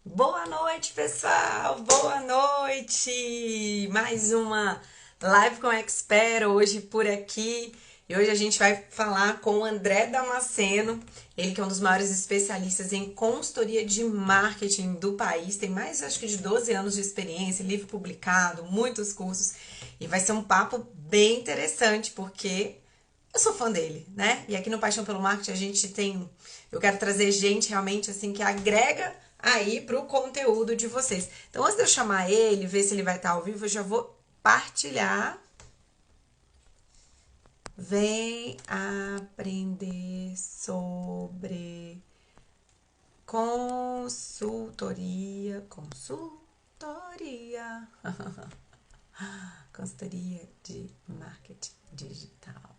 Boa noite, pessoal! Boa noite! Mais uma live com Expert hoje por aqui. E hoje a gente vai falar com o André Damasceno, ele que é um dos maiores especialistas em consultoria de marketing do país, tem mais acho que de 12 anos de experiência, livro publicado, muitos cursos. E vai ser um papo bem interessante, porque eu sou fã dele, né? E aqui no Paixão pelo Marketing a gente tem. Eu quero trazer gente realmente assim que agrega aí pro conteúdo de vocês. Então, antes de eu chamar ele, ver se ele vai estar ao vivo, eu já vou partilhar. Vem aprender sobre consultoria, consultoria de marketing digital.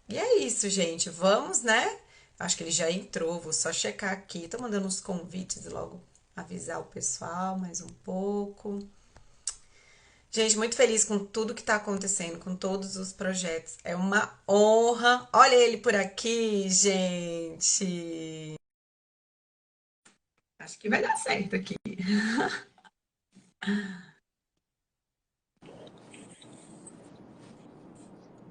E é isso, gente. Vamos, né? Acho que ele já entrou. Vou só checar aqui. Tô mandando uns convites e logo avisar o pessoal mais um pouco. Gente, muito feliz com tudo que tá acontecendo, com todos os projetos. É uma honra. Olha ele por aqui, gente. Acho que vai dar certo aqui.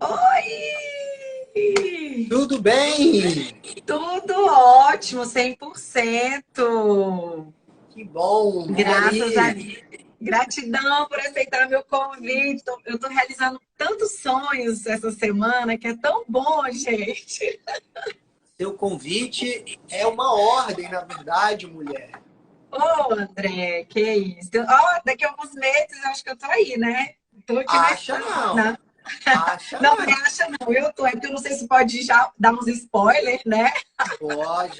Oi! Tudo bem? Tudo ótimo, 100%. Que bom. E Graças a aí? Deus. Gratidão por aceitar meu convite. Eu estou realizando tantos sonhos essa semana que é tão bom, gente. Seu convite é uma ordem, na verdade, mulher. Ô, André, que isso? Ó, daqui a alguns meses eu acho que eu tô aí, né? Tô aqui na Acha estrada. não. Não, Acha não me não. acha, não. Eu tô, é porque eu não sei se pode já dar uns spoilers, né? Pode,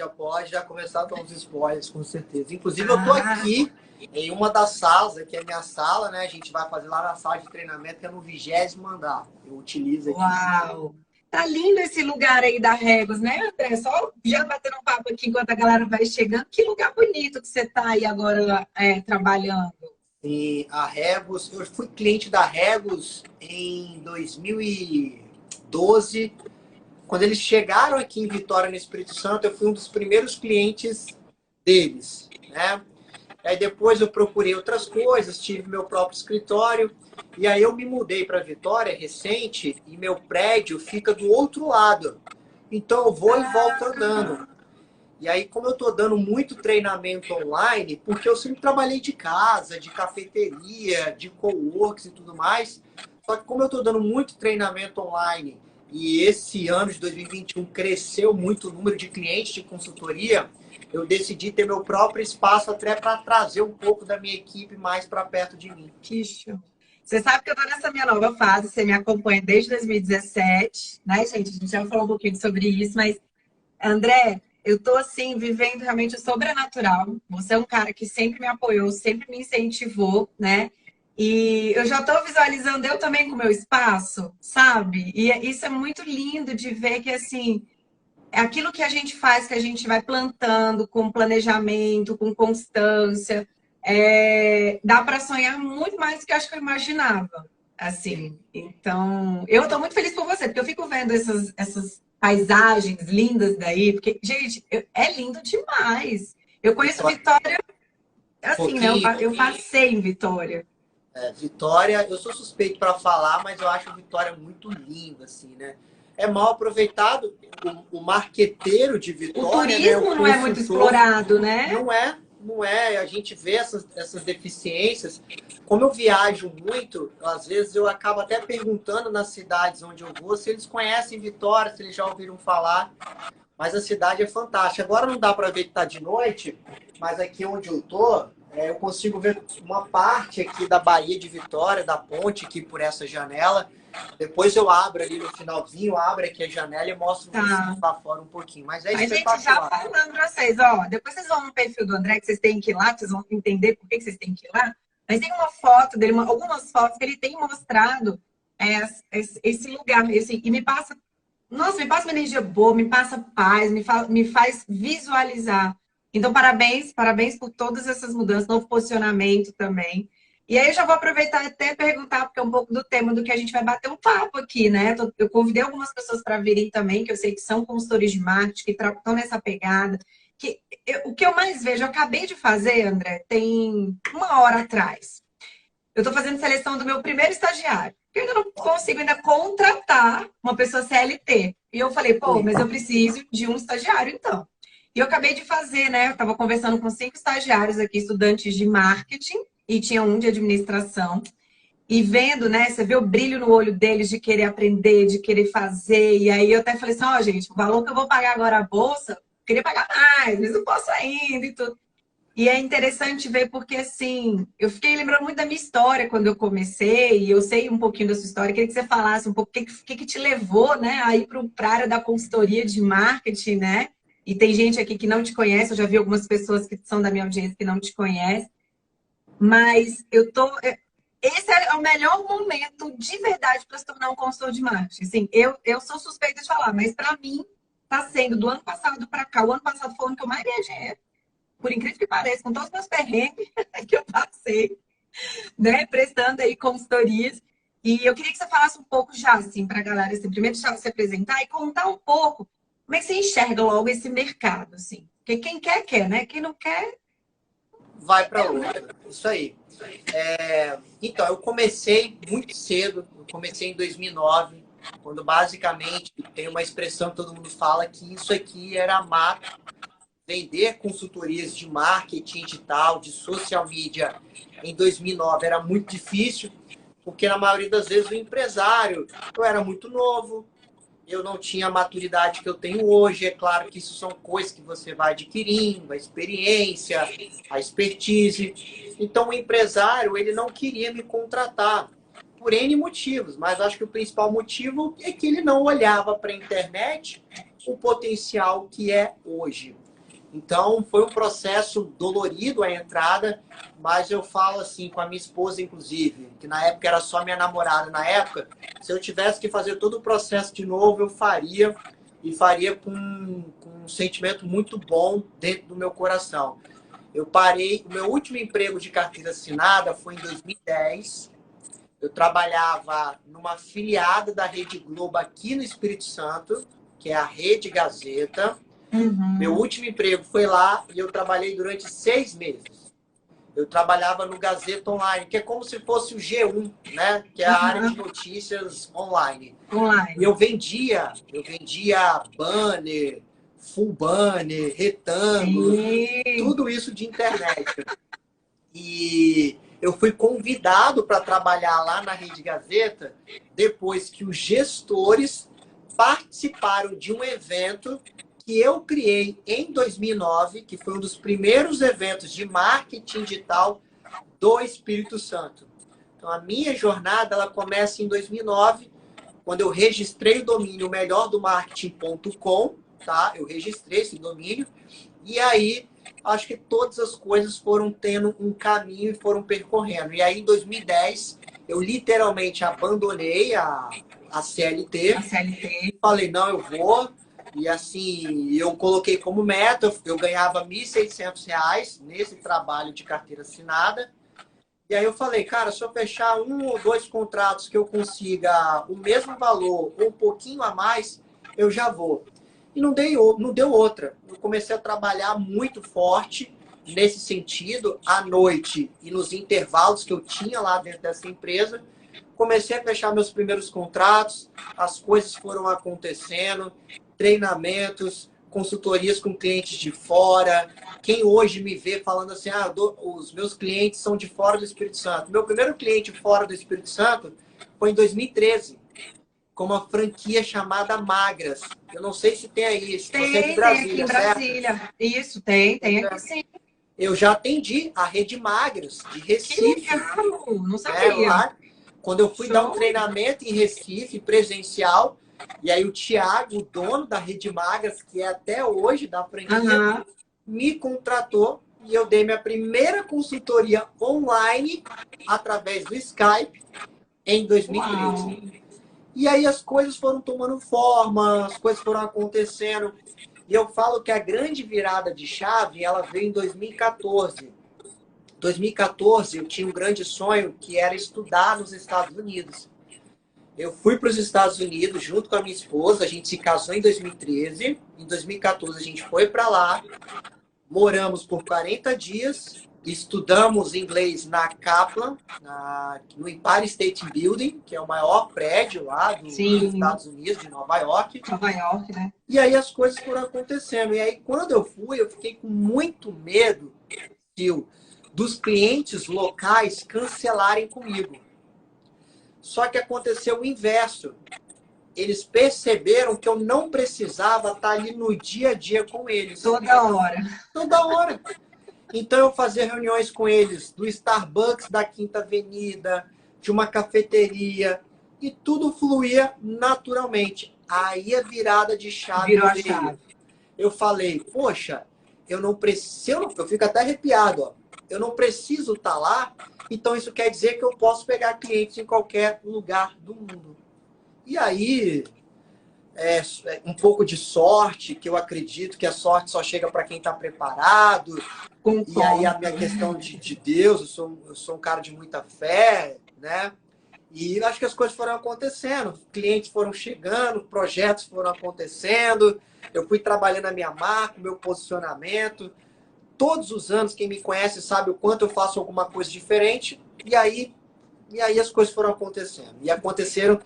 já começar a dar uns spoilers, com certeza. Inclusive, eu tô Ah, aqui em uma das salas, aqui é a minha sala, né? A gente vai fazer lá na sala de treinamento, que é no 20º andar. Eu utilizo aqui. uau! Tá lindo esse lugar aí da Regos, né, André? Só já batendo um papo aqui enquanto a galera vai chegando. Que lugar bonito que você tá aí agora trabalhando. E a Regos, eu fui cliente da Regos em 2012. Quando eles chegaram aqui em Vitória, no Espírito Santo, eu fui um dos primeiros clientes deles, né? Aí depois eu procurei outras coisas, tive meu próprio escritório, e aí eu me mudei para Vitória recente, e meu prédio fica do outro lado. Então eu vou e volto andando. E aí, como eu estou dando muito treinamento online, porque eu sempre trabalhei de casa, de cafeteria, de coworks e tudo mais, só que como eu estou dando muito treinamento online e esse ano de 2021 cresceu muito o número de clientes de consultoria, eu decidi ter meu próprio espaço até para trazer um pouco da minha equipe mais para perto de mim. Que show. Você sabe que eu tô nessa minha nova fase, você me acompanha desde 2017, né, gente? A gente já falou um pouquinho sobre isso, mas, André, eu tô assim, vivendo realmente o sobrenatural. Você é um cara que sempre me apoiou, sempre me incentivou, né? E eu já tô visualizando eu também com o meu espaço, sabe? E isso é muito lindo de ver que, assim, é aquilo que a gente faz, que a gente vai plantando com planejamento, com constância. Dá para sonhar muito mais do que eu acho que eu imaginava. Assim, então, eu estou muito feliz por você, porque eu fico vendo essas paisagens lindas daí, porque, gente, é lindo demais. Eu conheço Vitória, Vitória, assim, né? pouquinho, Eu passei em Vitória. Vitória, eu sou suspeito para falar, mas eu acho Vitória muito linda, assim, né? É mal aproveitado o marqueteiro de O Vitória, né? O turismo não é muito consultor, explorado, né? não é. A gente vê essas deficiências. Como eu viajo muito, às vezes eu acabo até perguntando nas cidades onde eu vou se eles conhecem Vitória, se eles já ouviram falar. Mas a cidade é fantástica. Agora não dá para ver que está de noite, mas aqui onde eu tô, eu consigo ver uma parte aqui da Baía de Vitória, da ponte aqui por essa janela. Depois eu abro ali no finalzinho, abro aqui a janela e mostro vocês Tá. lá fora um pouquinho. Mas é Mas, gente, já espetacular. falando pra vocês, ó, depois vocês vão no perfil do André, que vocês têm que ir lá, que vocês vão entender por que vocês têm que ir lá. Mas tem uma foto dele, algumas fotos que ele tem mostrado esse lugar, e me passa, nossa, me passa uma energia boa, me passa paz, me faz visualizar. Então, parabéns, parabéns por todas essas mudanças, novo posicionamento também. E aí eu já vou aproveitar até perguntar, porque é um pouco do tema do que a gente vai bater um papo aqui, né? Eu convidei algumas pessoas para virem também, que eu sei que são consultores de marketing, que estão nessa pegada. o que eu mais vejo, eu acabei de fazer, André, tem 1 hora atrás. Eu estou fazendo seleção do meu primeiro estagiário. Eu ainda não consigo ainda contratar uma pessoa CLT. E eu falei, pô, mas eu preciso de um estagiário, então. E eu acabei de fazer, né? Eu estava conversando com 5 estagiários aqui, estudantes de marketing, e tinha um de administração. E vendo, né? Você vê o brilho no olho deles de querer aprender, de querer fazer. E aí eu até falei assim, ó, gente, o valor que eu vou pagar agora a bolsa, eu queria pagar mais, mas não posso ainda e tudo. E é interessante ver porque, assim, eu fiquei lembrando muito da minha história quando eu comecei, e eu sei um pouquinho da sua história. Queria que você falasse um pouco o que te levou, né, a ir para a área da consultoria de marketing, né? E tem gente aqui que não te conhece, eu já vi algumas pessoas que são da minha audiência que não te conhecem, mas esse é o melhor momento de verdade para se tornar um consultor de marketing. Assim, eu sou suspeita de falar, mas para mim está sendo do ano passado para cá. O ano passado foi o ano que eu mais ganhei dinheiro, por incrível que pareça, com todos os meus perrengues que eu passei, né, prestando aí consultorias. E eu queria que você falasse um pouco já, assim, para a galera, assim, primeiro deixar você apresentar e contar um pouco como é que você enxerga logo esse mercado, assim. Porque quem quer, quer, né? Quem não quer, Vai para outra. Isso aí. Então, eu comecei muito cedo. Eu comecei em 2009, quando basicamente tem uma expressão que todo mundo fala que isso aqui era mato. Vender consultorias de marketing digital, de social media em 2009 era muito difícil, porque na maioria das vezes o empresário, eu era muito novo, eu não tinha a maturidade que eu tenho hoje. É claro que isso são coisas que você vai adquirindo, a experiência, a expertise. Então o empresário, ele não queria me contratar por N motivos, mas acho que o principal motivo é que ele não olhava para a internet o potencial que é hoje. Então, foi um processo dolorido a entrada, mas eu falo assim com a minha esposa, inclusive, que na época era só minha namorada. Na época, se eu tivesse que fazer todo o processo de novo, eu faria, e faria com um sentimento muito bom dentro do meu coração. Eu parei, o meu último emprego de carteira assinada foi em 2010. Eu trabalhava numa afiliada da Rede Globo aqui no Espírito Santo, que é a Rede Gazeta. Meu último emprego foi lá e eu trabalhei durante 6 meses. Eu trabalhava no Gazeta Online, que é como se fosse o G1, né? Que é a área de notícias online. E eu vendia banner, full banner, retângulo, tudo isso de internet. E eu fui convidado para trabalhar lá na Rede Gazeta depois que os gestores participaram de um evento que eu criei em 2009, que foi um dos primeiros eventos de marketing digital do Espírito Santo. Então, a minha jornada ela começa em 2009, quando eu registrei o domínio melhordomarketing.com, tá? Eu registrei esse domínio e aí acho que todas as coisas foram tendo um caminho e foram percorrendo. E aí, em 2010, eu literalmente abandonei a CLT. E falei, não, eu vou. E assim, eu coloquei como meta, eu ganhava R$ 1.600 nesse trabalho de carteira assinada. E aí eu falei, cara, se eu fechar 1 ou 2 contratos que eu consiga o mesmo valor ou um pouquinho a mais, eu já vou. E não deu outra. Eu comecei a trabalhar muito forte nesse sentido, à noite e nos intervalos que eu tinha lá dentro dessa empresa. Comecei a fechar meus primeiros contratos, as coisas foram acontecendo, treinamentos, consultorias com clientes de fora. Quem hoje me vê falando assim, os meus clientes são de fora do Espírito Santo. Meu primeiro cliente fora do Espírito Santo foi em 2013, com uma franquia chamada Magras. Eu não sei se tem aí. Você é de Brasília, tem aqui em Brasília. Certo? Isso, tem aqui sim. Eu já atendi a Rede Magras, de Recife. Que legal! Não sabia. Lá, quando eu fui dar um treinamento em Recife, presencial, e aí o Thiago, o dono da Rede Magras, que é até hoje da franquia, me contratou e eu dei minha primeira consultoria online através do Skype em 2013. Uau. E aí as coisas foram tomando forma, as coisas foram acontecendo. E eu falo que a grande virada de chave, ela veio em 2014. 2014 eu tinha um grande sonho que era estudar nos Estados Unidos. Eu fui para os Estados Unidos junto com a minha esposa, a gente se casou em 2013, em 2014 a gente foi para lá, moramos por 40 dias, estudamos inglês na Kaplan, no Empire State Building, que é o maior prédio lá dos Estados Unidos, de Nova York. Nova York, né? E aí as coisas foram acontecendo. E aí quando eu fui, eu fiquei com muito medo, Sil, dos clientes locais cancelarem comigo. Só que aconteceu o inverso. Eles perceberam que eu não precisava estar ali no dia a dia com eles. Toda hora. Toda hora. Então eu fazia reuniões com eles do Starbucks da Quinta Avenida, de uma cafeteria, e tudo fluía naturalmente. Aí a virada de chave virou a veio. chave. Eu falei, poxa, eu não preciso, eu fico até arrepiado, ó. Eu não preciso estar lá, então isso quer dizer que eu posso pegar clientes em qualquer lugar do mundo. E aí, um pouco de sorte, que eu acredito que a sorte só chega para quem está preparado. Concordo. E aí a minha questão de Deus, eu sou um cara de muita fé, né? E acho que as coisas foram acontecendo, clientes foram chegando, projetos foram acontecendo, eu fui trabalhando a minha marca, o meu posicionamento. Todos os anos, quem me conhece sabe o quanto eu faço alguma coisa diferente. E aí as coisas foram acontecendo. E aconteceram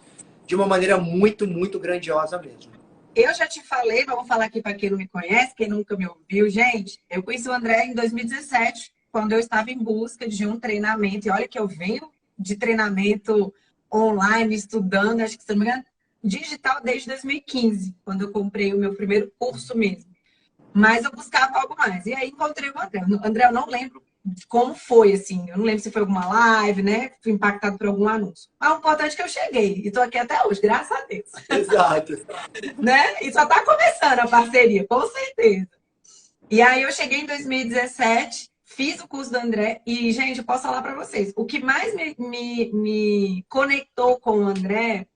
de uma maneira muito, muito grandiosa mesmo. Eu já te falei, vamos falar aqui para quem não me conhece, quem nunca me ouviu. Gente, eu conheci o André em 2017, quando eu estava em busca de um treinamento. E olha que eu venho de treinamento online, estudando, acho que, se não me engano, digital desde 2015, quando eu comprei o meu primeiro curso mesmo. Mas eu buscava algo mais. E aí encontrei o André. O André, eu não lembro de como foi, assim. Eu não lembro se foi alguma live, né? Fui impactado por algum anúncio. Mas o importante é que eu cheguei. E tô aqui até hoje, graças a Deus. Exato. Né? E só tá começando a parceria, com certeza. E aí eu cheguei em 2017, fiz o curso do André. E, gente, eu posso falar para vocês. O que mais me conectou com o André...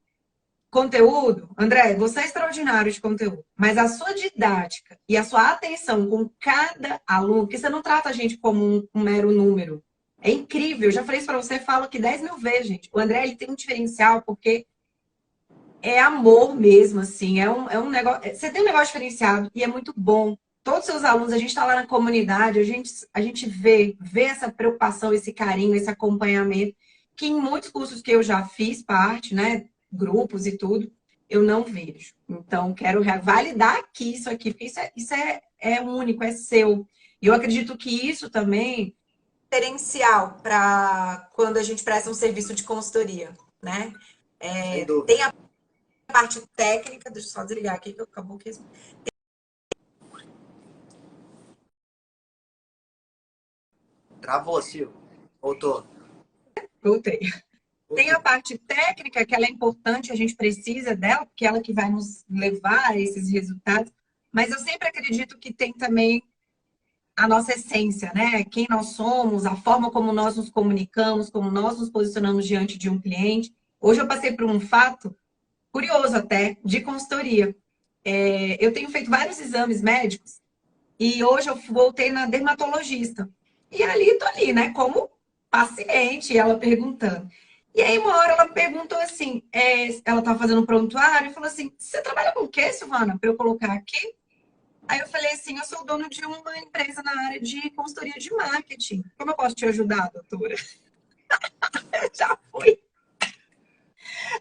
Conteúdo, André, você é extraordinário de conteúdo, mas a sua didática e a sua atenção com cada aluno, porque você não trata a gente como um mero número. É incrível, eu já falei isso para você, falo aqui 10 mil vezes, gente. O André, ele tem um diferencial porque é amor mesmo, assim, é um negócio... Você tem um negócio diferenciado e é muito bom. Todos os seus alunos, a gente está lá na comunidade, a gente vê essa preocupação, esse carinho, esse acompanhamento, que em muitos cursos que eu já fiz parte, né, grupos e tudo, eu não vejo. Então, quero validar aqui isso aqui, porque isso é único, é seu. E eu acredito que isso também é diferencial para quando a gente presta um serviço de consultoria, né? Tem a parte técnica, deixa eu só desligar aqui que acabou que... Travou, Sil. Voltou. Voltei. Tem a parte técnica, que ela é importante, a gente precisa dela, porque é ela que vai nos levar a esses resultados. Mas eu sempre acredito que tem também a nossa essência, né? Quem nós somos, a forma como nós nos comunicamos, como nós nos posicionamos diante de um cliente. Hoje eu passei por um fato curioso até, de consultoria. Eu tenho feito vários exames médicos e hoje eu voltei na dermatologista. E ali, tô ali, né? Como paciente, ela perguntando. E aí, uma hora ela perguntou assim, ela estava fazendo um prontuário e falou assim, você trabalha com o quê, Silvana, para eu colocar aqui? Aí eu falei assim, eu sou dono de uma empresa na área de consultoria de marketing. Como eu posso te ajudar, doutora? Eu já fui.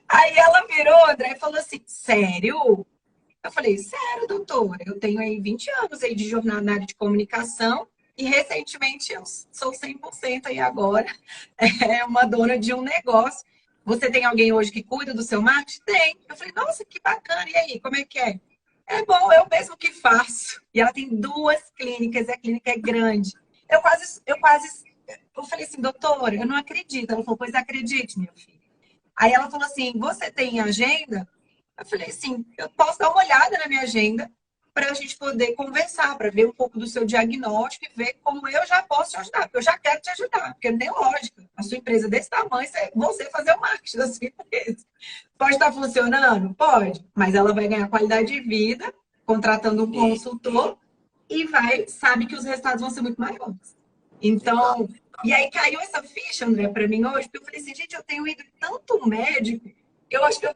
Aí ela virou, André, e falou assim, sério? Eu falei, sério, doutora, eu tenho aí 20 anos aí de jornada na área de comunicação e recentemente eu sou 100% aí agora uma dona de um negócio. Você tem alguém hoje que cuida do seu marketing? Tem. Eu falei, nossa, que bacana. E aí, como é que é? É bom, eu mesmo que faço. E ela tem 2 clínicas e a clínica é grande. Eu falei assim, doutora, eu não acredito. Ela falou, pois acredite, meu filho. Aí ela falou assim, você tem agenda? Eu falei assim, eu posso dar uma olhada na minha agenda para a gente poder conversar, para ver um pouco do seu diagnóstico e ver como eu já posso te ajudar, porque eu já quero te ajudar, porque não tem lógica. A sua empresa desse tamanho, você fazer o marketing da sua empresa. Pode estar funcionando? Pode, mas ela vai ganhar qualidade de vida contratando um consultor e sabe que os resultados vão ser muito maiores. Então, e aí caiu essa ficha, André, para mim hoje, porque eu falei assim, gente, eu tenho ido tanto médico Eu acho que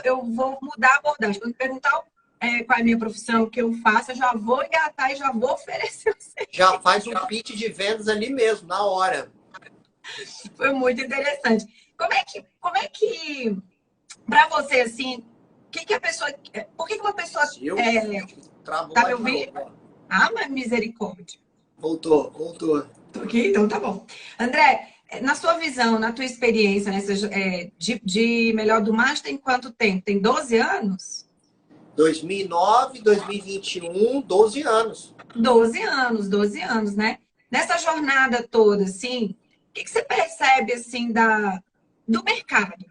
eu vou mudar a abordagem. Quando perguntar qual é a minha profissão, o que eu faço, eu já vou engatar e já vou oferecer o Já serviço. faz um pitch de vendas ali mesmo, na hora. Foi muito interessante. Como é que para você, assim, que a pessoa. Por que uma pessoa. Eu travou Tá me lá de ouvindo? novo. Ó. Ah, mas misericórdia. Voltou, voltou. Ok, então tá bom. André, na sua visão, na tua experiência de melhor do Master, tem quanto tempo? Tem 12 anos? 2009, 2021, 12 anos. 12 anos, né? Nessa jornada toda, assim, o que você percebe, assim, do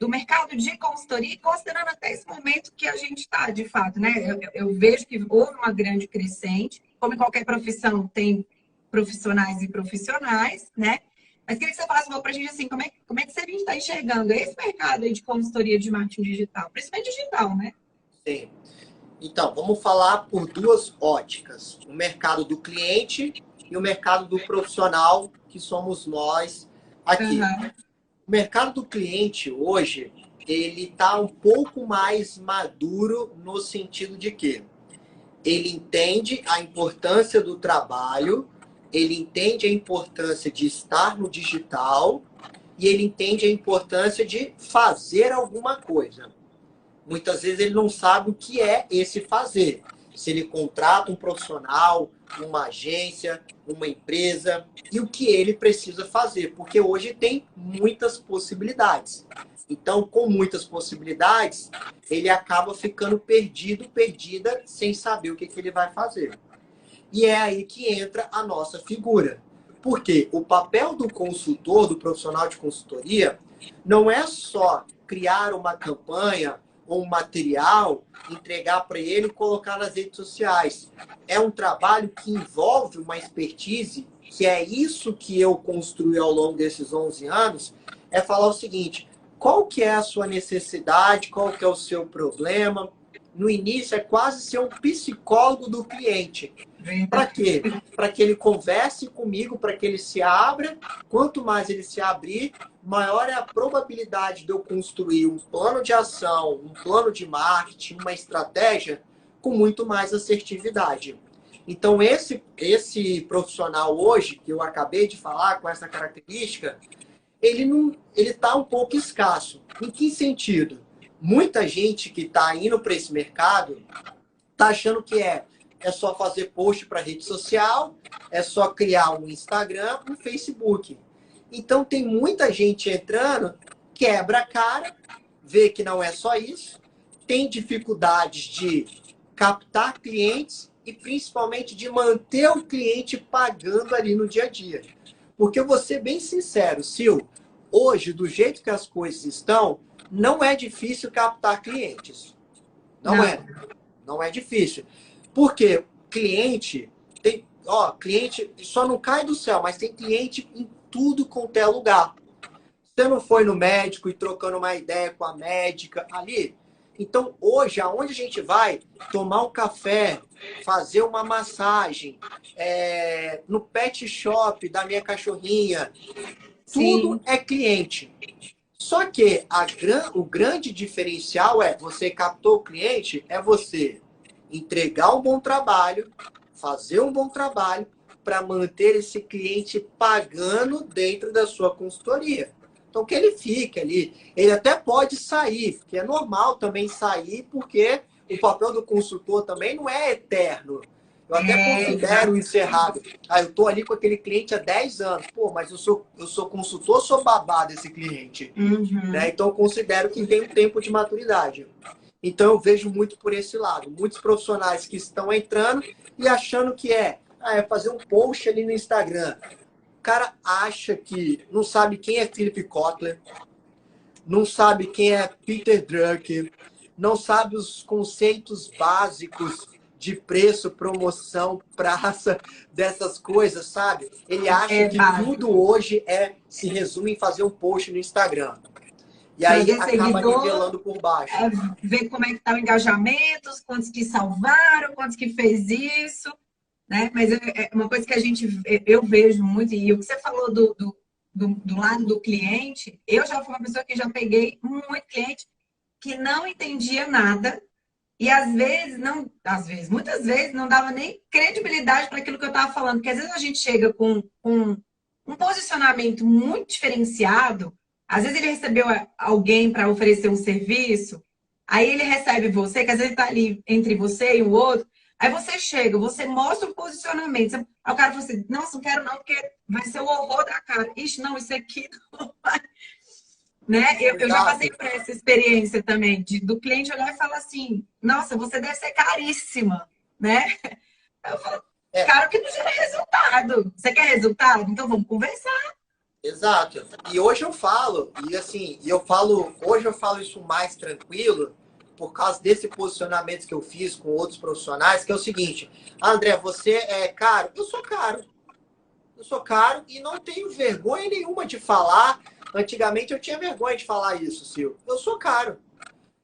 mercado de consultoria, considerando até esse momento que a gente está, de fato, né? Eu vejo que houve uma grande crescente, como em qualquer profissão, tem profissionais e profissionais, né? Mas queria que você falasse para a gente, assim, como é que você está enxergando esse mercado aí de consultoria de marketing digital, principalmente digital, né? Sim. Então, vamos falar por duas óticas. O mercado do cliente e o mercado do profissional, que somos nós aqui. Uhum. O mercado do cliente hoje, ele está um pouco mais maduro no sentido de que ele entende a importância do trabalho, ele entende a importância de estar no digital e ele entende a importância de fazer alguma coisa. Muitas vezes ele não sabe o que é esse fazer. Se ele contrata um profissional, uma agência, uma empresa, e o que ele precisa fazer, porque hoje tem muitas possibilidades. Então, com muitas possibilidades, ele acaba ficando perdido, perdida, sem saber o que ele vai fazer. E é aí que entra a nossa figura. Porque o papel do consultor, do profissional de consultoria, não é só criar uma campanha ou um material, entregar para ele e colocar nas redes sociais. É um trabalho que envolve uma expertise, que é isso que eu construí ao longo desses 11 anos, é falar o seguinte, qual que é a sua necessidade, qual que é o seu problema. No início é quase ser um psicólogo do cliente. Para quê? Para que ele converse comigo, para que ele se abra. Quanto mais ele se abrir, maior é a probabilidade de eu construir um plano de ação, um plano de marketing, uma estratégia com muito mais assertividade. Então, esse profissional hoje, que eu acabei de falar, com essa característica, ele está um pouco escasso. Em que sentido? Muita gente que está indo para esse mercado está achando que é só fazer post para rede social, é só criar um Instagram, um Facebook. Então tem muita gente entrando, quebra a cara, vê que não é só isso, tem dificuldades de captar clientes e principalmente de manter o cliente pagando ali no dia a dia. Porque eu vou ser bem sincero, Sil, hoje, do jeito que as coisas estão, não é difícil captar clientes. Não é. Não é difícil. Porque cliente cliente só não cai do céu, mas tem cliente em tudo quanto é lugar. Você não foi no médico e trocando uma ideia com a médica ali? Então, hoje, aonde a gente vai tomar um café, fazer uma massagem, no pet shop da minha cachorrinha, tudo Sim. é cliente. Só que o grande diferencial você captou o cliente, é você entregar um bom trabalho, fazer um bom trabalho para manter esse cliente pagando dentro da sua consultoria. Então, que ele fique ali. Ele até pode sair, porque é normal também sair, porque o papel do consultor também não é eterno. Eu até considero isso errado. Eu estou ali com aquele cliente há 10 anos. Pô, mas eu sou consultor, sou babá desse cliente. Uhum. Né? Então, eu considero que tem um tempo de maturidade. Então, eu vejo muito por esse lado. Muitos profissionais que estão entrando e achando que é fazer um post ali no Instagram. O cara acha que não sabe quem é Philip Kotler, não sabe quem é Peter Drucker, não sabe os conceitos básicos de preço, promoção, praça, dessas coisas, sabe? Ele acha que tudo hoje se resume em fazer um post no Instagram. E aí acaba nivelando por baixo. Ver como é que tá o engajamento, quantos que salvaram, quantos que fez isso, né? Mas é uma coisa que eu vejo muito, e o que você falou do lado do cliente, eu já fui uma pessoa que já peguei muito cliente que não entendia nada e muitas vezes não dava nem credibilidade para aquilo que eu estava falando, porque às vezes a gente chega com um posicionamento muito diferenciado, às vezes ele recebeu alguém para oferecer um serviço, aí ele recebe você, que às vezes está ali entre você e o outro, aí você chega, você mostra o posicionamento, aí o cara fala assim, nossa, não quero não, porque vai ser o horror da cara. Ixi, não, isso aqui não vai. Né? Eu já passei Exato. por essa experiência também, do cliente olhar e falar assim, nossa, você deve ser caríssima, né? Aí eu falo, É, cara, que não gera resultado. Você quer resultado? Então vamos conversar. exato. E hoje eu falo, e assim, hoje eu falo isso mais tranquilo, por causa desse posicionamento que eu fiz com outros profissionais, que é o seguinte, André, você é caro? Eu sou caro. Eu sou caro e não tenho vergonha nenhuma de falar. Antigamente eu tinha vergonha de falar isso, Sil. Eu sou caro.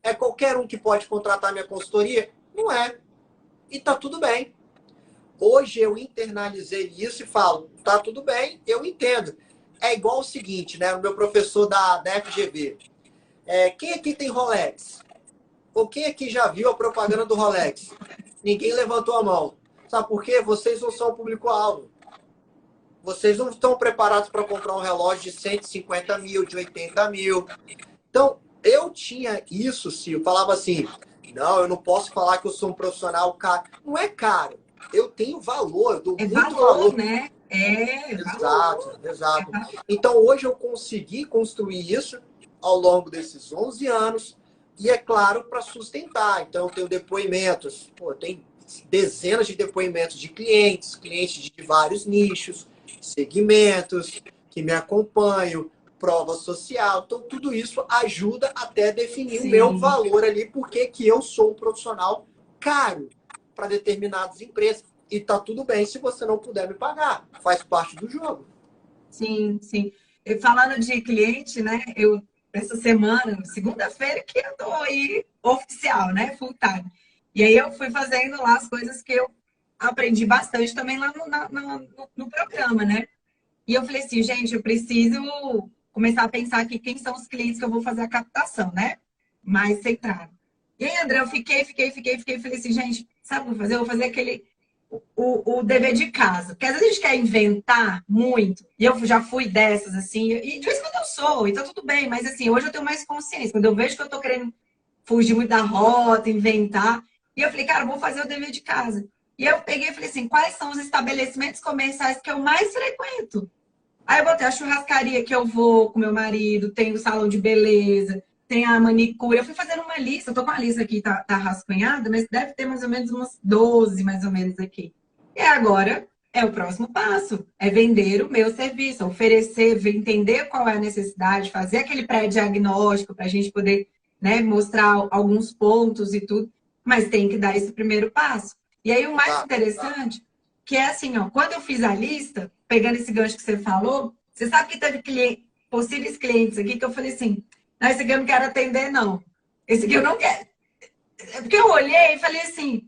É qualquer um que pode contratar minha consultoria? Não é. E tá tudo bem. Hoje eu internalizei isso e falo, tá tudo bem, eu entendo. É igual o seguinte, né? O meu professor da FGV. Quem aqui tem Rolex? Ou quem aqui já viu a propaganda do Rolex? Ninguém levantou a mão. Sabe por quê? Vocês não são o público-alvo. Vocês não estão preparados para comprar um relógio de 150 mil, de 80 mil. Então, eu tinha isso, Sil. Falava assim, não, eu não posso falar que eu sou um profissional caro. Não é caro. Eu tenho valor, eu dou É muito valor, valor. né? É valor. Exato, exato. Então, hoje eu consegui construir isso ao longo desses 11 anos e, é claro, para sustentar. Então, eu tenho depoimentos, tem dezenas de depoimentos de clientes de vários nichos, segmentos, que me acompanham, prova social. Então, tudo isso ajuda até definir o meu Sim, valor ali, porque que eu sou um profissional caro para determinadas empresas. E tá tudo bem se você não puder me pagar. Faz parte do jogo. sim, sim. E falando de cliente, né? Essa semana, segunda-feira, que eu tô aí oficial, né? Full time. E aí eu fui fazendo lá as coisas que eu aprendi bastante também lá no programa, né? E eu falei assim, gente, eu preciso começar a pensar aqui quem são os clientes que eu vou fazer a captação, né? Mais centrado. E aí, André, eu fiquei, falei assim, gente, sabe o que eu vou fazer? Eu vou fazer o dever de casa. Porque às vezes a gente quer inventar muito, e eu já fui dessas, assim, e de vez em quando eu sou, então tudo bem, mas assim, hoje eu tenho mais consciência. Quando eu vejo que eu tô querendo fugir muito da rota, inventar, e eu falei, cara, eu vou fazer o dever de casa. E eu peguei e falei assim, quais são os estabelecimentos comerciais que eu mais frequento? Aí eu botei a churrascaria que eu vou com meu marido, tem o salão de beleza, tem a manicure. Eu fui fazendo uma lista, eu tô com a lista aqui, tá rascunhada, mas deve ter mais ou menos umas 12, mais ou menos aqui. E agora é o próximo passo, é vender o meu serviço, oferecer, entender qual é a necessidade, fazer aquele pré-diagnóstico para a gente poder, né, mostrar alguns pontos e tudo, mas tem que dar esse primeiro passo. E aí o mais Exato. interessante, que é assim, ó, quando eu fiz a lista, pegando esse gancho que você falou, você sabe que teve possíveis clientes aqui que eu falei assim, não, esse aqui eu não quero atender, não. Esse aqui eu não quero. É porque eu olhei e falei assim,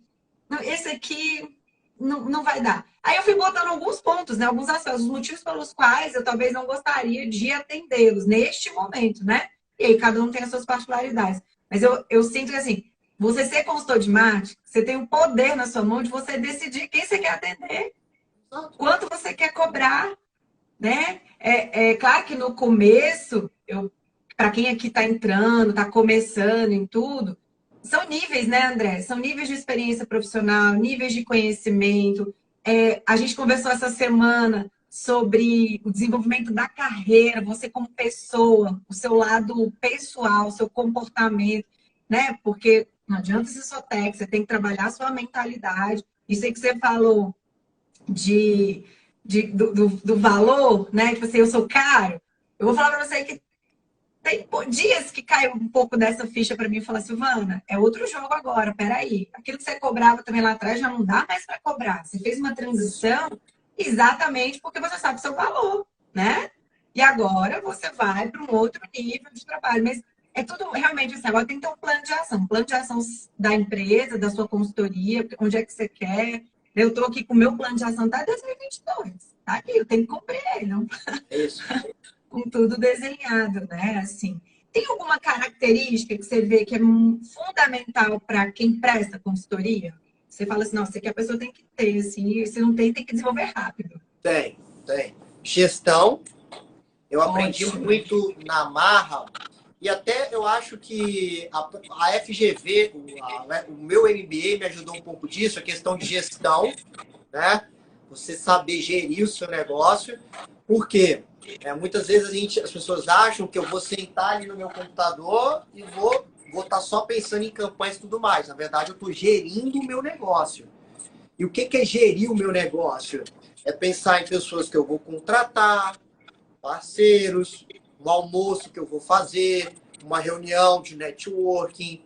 não, esse aqui não vai dar. Aí eu fui botando alguns pontos, né? Alguns aspectos, os motivos pelos quais eu talvez não gostaria de atendê-los neste momento, né? E aí cada um tem as suas particularidades. Mas eu sinto que assim, você ser consultor de marketing, você tem o poder na sua mão de você decidir quem você quer atender, quanto você quer cobrar, né? É claro que no começo, para quem aqui está entrando, está começando em tudo, são níveis, né, André? São níveis de experiência profissional, níveis de conhecimento. A gente conversou essa semana sobre o desenvolvimento da carreira, você como pessoa, o seu lado pessoal, o seu comportamento, né? Porque não adianta ser só técnico, você tem que trabalhar a sua mentalidade. Isso aí que você falou de, do valor, né? Tipo assim, eu sou caro. Eu vou falar para você que tem dias que cai um pouco dessa ficha para mim e fala, Silvana, é outro jogo agora, peraí. Aquilo que você cobrava também lá atrás já não dá mais para cobrar. Você fez uma transição exatamente porque você sabe o seu valor, né? E agora você vai para um outro nível de trabalho. Mas é tudo realmente assim, agora tem que ter um plano de ação da empresa, da sua consultoria, onde é que você quer. Eu estou aqui com o meu plano de ação até 2022. Tá aqui, eu tenho que cumprir ele, não É isso. com tudo desenhado, né? Assim. Tem alguma característica que você vê que é fundamental para quem presta consultoria? Você fala assim, não, isso aqui a pessoa tem que ter, assim, e se não tem, tem que desenvolver rápido. Tem. Gestão, eu aprendi Ótimo. muito na marra, e até eu acho que a FGV, o meu MBA me ajudou um pouco disso, a questão de gestão, né? Você saber gerir o seu negócio. Por quê? Muitas vezes as pessoas acham que eu vou sentar ali no meu computador e vou estar só pensando em campanhas e tudo mais. Na verdade, eu estou gerindo o meu negócio. E o que é gerir o meu negócio? É pensar em pessoas que eu vou contratar, parceiros, um almoço que eu vou fazer, uma reunião de networking.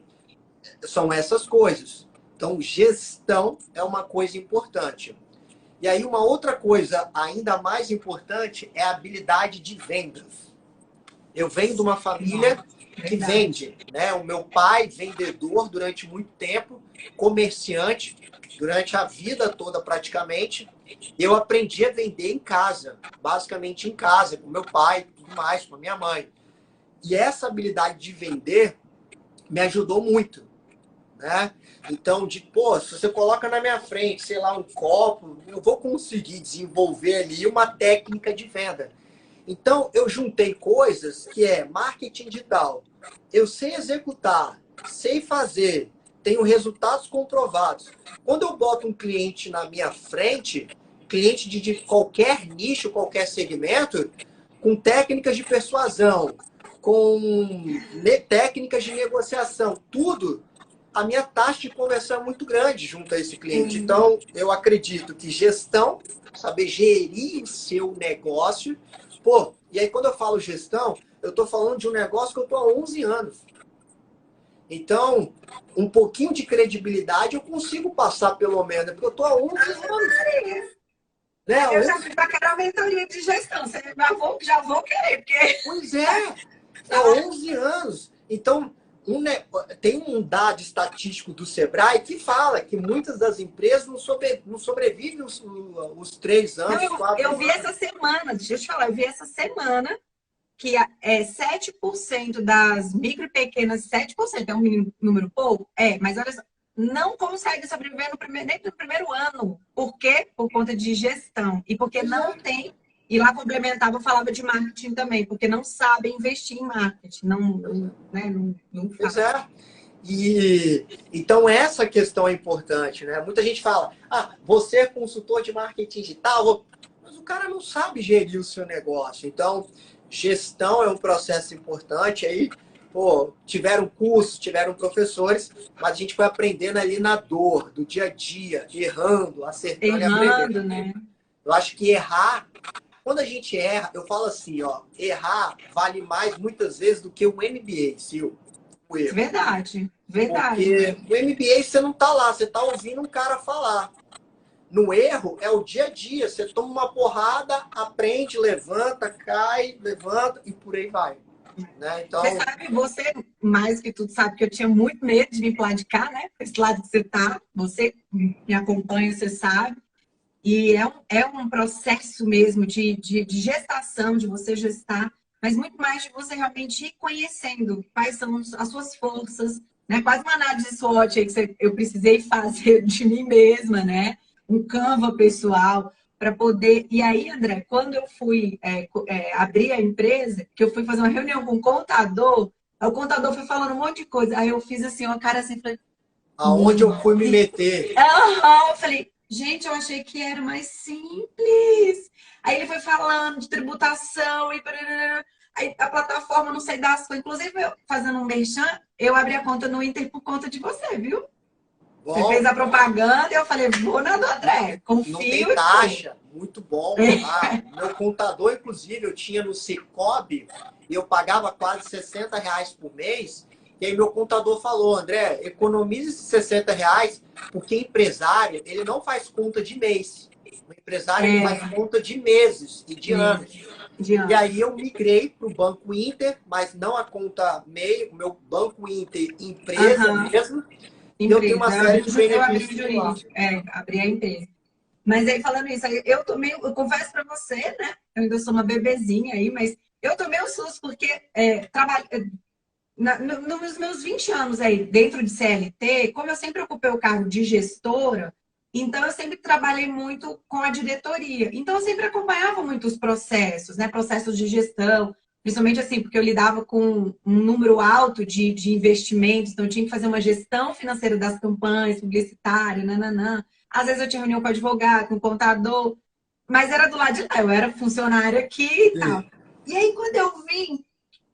São essas coisas. Então, gestão é uma coisa importante. E aí, uma outra coisa ainda mais importante é a habilidade de vendas. Eu venho de uma família que vende, né? O meu pai, vendedor durante muito tempo, comerciante, durante a vida toda praticamente. Eu aprendi a vender em casa, basicamente em casa, com meu pai, tudo mais, com a minha mãe. E essa habilidade de vender me ajudou muito, né? Então, se você coloca na minha frente, sei lá, um copo, eu vou conseguir desenvolver ali uma técnica de venda. Então, eu juntei coisas que é marketing digital. Eu sei executar, sei fazer, tenho resultados comprovados. Quando eu boto um cliente na minha frente, cliente de qualquer nicho, qualquer segmento, com técnicas de persuasão, com técnicas de negociação, tudo, a minha taxa de conversão é muito grande junto a esse cliente. Então, eu acredito que gestão, saber gerir o seu negócio. Pô, e aí quando eu falo gestão, eu estou falando de um negócio que eu estou há 11 anos. Então, um pouquinho de credibilidade eu consigo passar pelo menos, porque eu estou há 11 anos. Né? Eu já fui para aquela mentoria de gestão, já vou querer, porque... Pois é, há 11 anos. Então, tem um dado estatístico do Sebrae que fala que muitas das empresas não sobrevivem os 3 anos, não, 4 eu anos. vi essa semana, deixa eu te falar, eu vi essa semana que 7% das micro e pequenas, 7% é um número pouco? Mas olha só, não consegue sobreviver nem no primeiro ano. Por quê? Por conta de gestão. E porque não tem... E lá complementava, falava de marketing também, porque não sabem investir em marketing. Não Pois faz. é. E então essa questão é importante, né? Muita gente fala, você é consultor de marketing digital, mas o cara não sabe gerir o seu negócio. Então, gestão é um processo importante. Aí, tiveram cursos, tiveram professores, mas a gente foi aprendendo ali na dor, do dia a dia, errando, acertando e aprendendo. Né? Eu acho que errar, quando a gente erra, eu falo assim, errar vale mais muitas vezes do que o MBA, Sil. O erro. Verdade. Porque o MBA você não tá lá, você tá ouvindo um cara falar. No erro é o dia a dia, você toma uma porrada, aprende, levanta, cai, levanta e por aí vai. Né? Então... Você mais que tudo sabe que eu tinha muito medo de me pular de cá, né? Esse lado que você tá, você me acompanha, você sabe. E é um processo mesmo de gestação, de você gestar, mas muito mais de você realmente ir conhecendo quais são as suas forças, né? Quase uma análise SWOT aí que eu precisei fazer de mim mesma, né? Um Canva pessoal para poder... E aí, André, quando eu fui abrir a empresa, que eu fui fazer uma reunião com o contador foi falando um monte de coisa. Aí eu fiz assim, uma cara assim, falei... Aonde eu fui me meter? Eu falei... Gente, eu achei que era mais simples. Aí ele foi falando de tributação e... Aí a plataforma, não sei das coisas. Inclusive, eu fazendo um merchan, eu abri a conta no Inter por conta de você, viu? Bom, você fez a propaganda e eu falei, vou na do André, confio. Não tem taxa, muito bom. Meu contador, inclusive, eu tinha no Cicobi e eu pagava quase R$60 por mês. E aí meu contador falou, André, economize esses R$60, porque empresário, ele não faz conta de mês. O empresário faz conta de meses e de anos. E aí eu migrei para o Banco Inter, mas não a conta MEI, o meu Banco Inter empresa mesmo. E eu tenho uma série de benefícios. Abri a empresa. Mas aí falando isso, eu confesso para você, né? Eu ainda sou uma bebezinha aí, mas eu tomei um susto porque nos meus 20 anos aí dentro de CLT, como eu sempre ocupei o cargo de gestora, então eu sempre trabalhei muito com a diretoria. Então eu sempre acompanhava muito os processos, né? Processos de gestão, principalmente assim, porque eu lidava com um número alto de investimentos, então eu tinha que fazer uma gestão financeira das campanhas, publicitária, nananã. Às vezes eu tinha reunião com o advogado, com o contador, mas era do lado de lá, eu era funcionária aqui e tal. Sim. E aí, quando eu vim,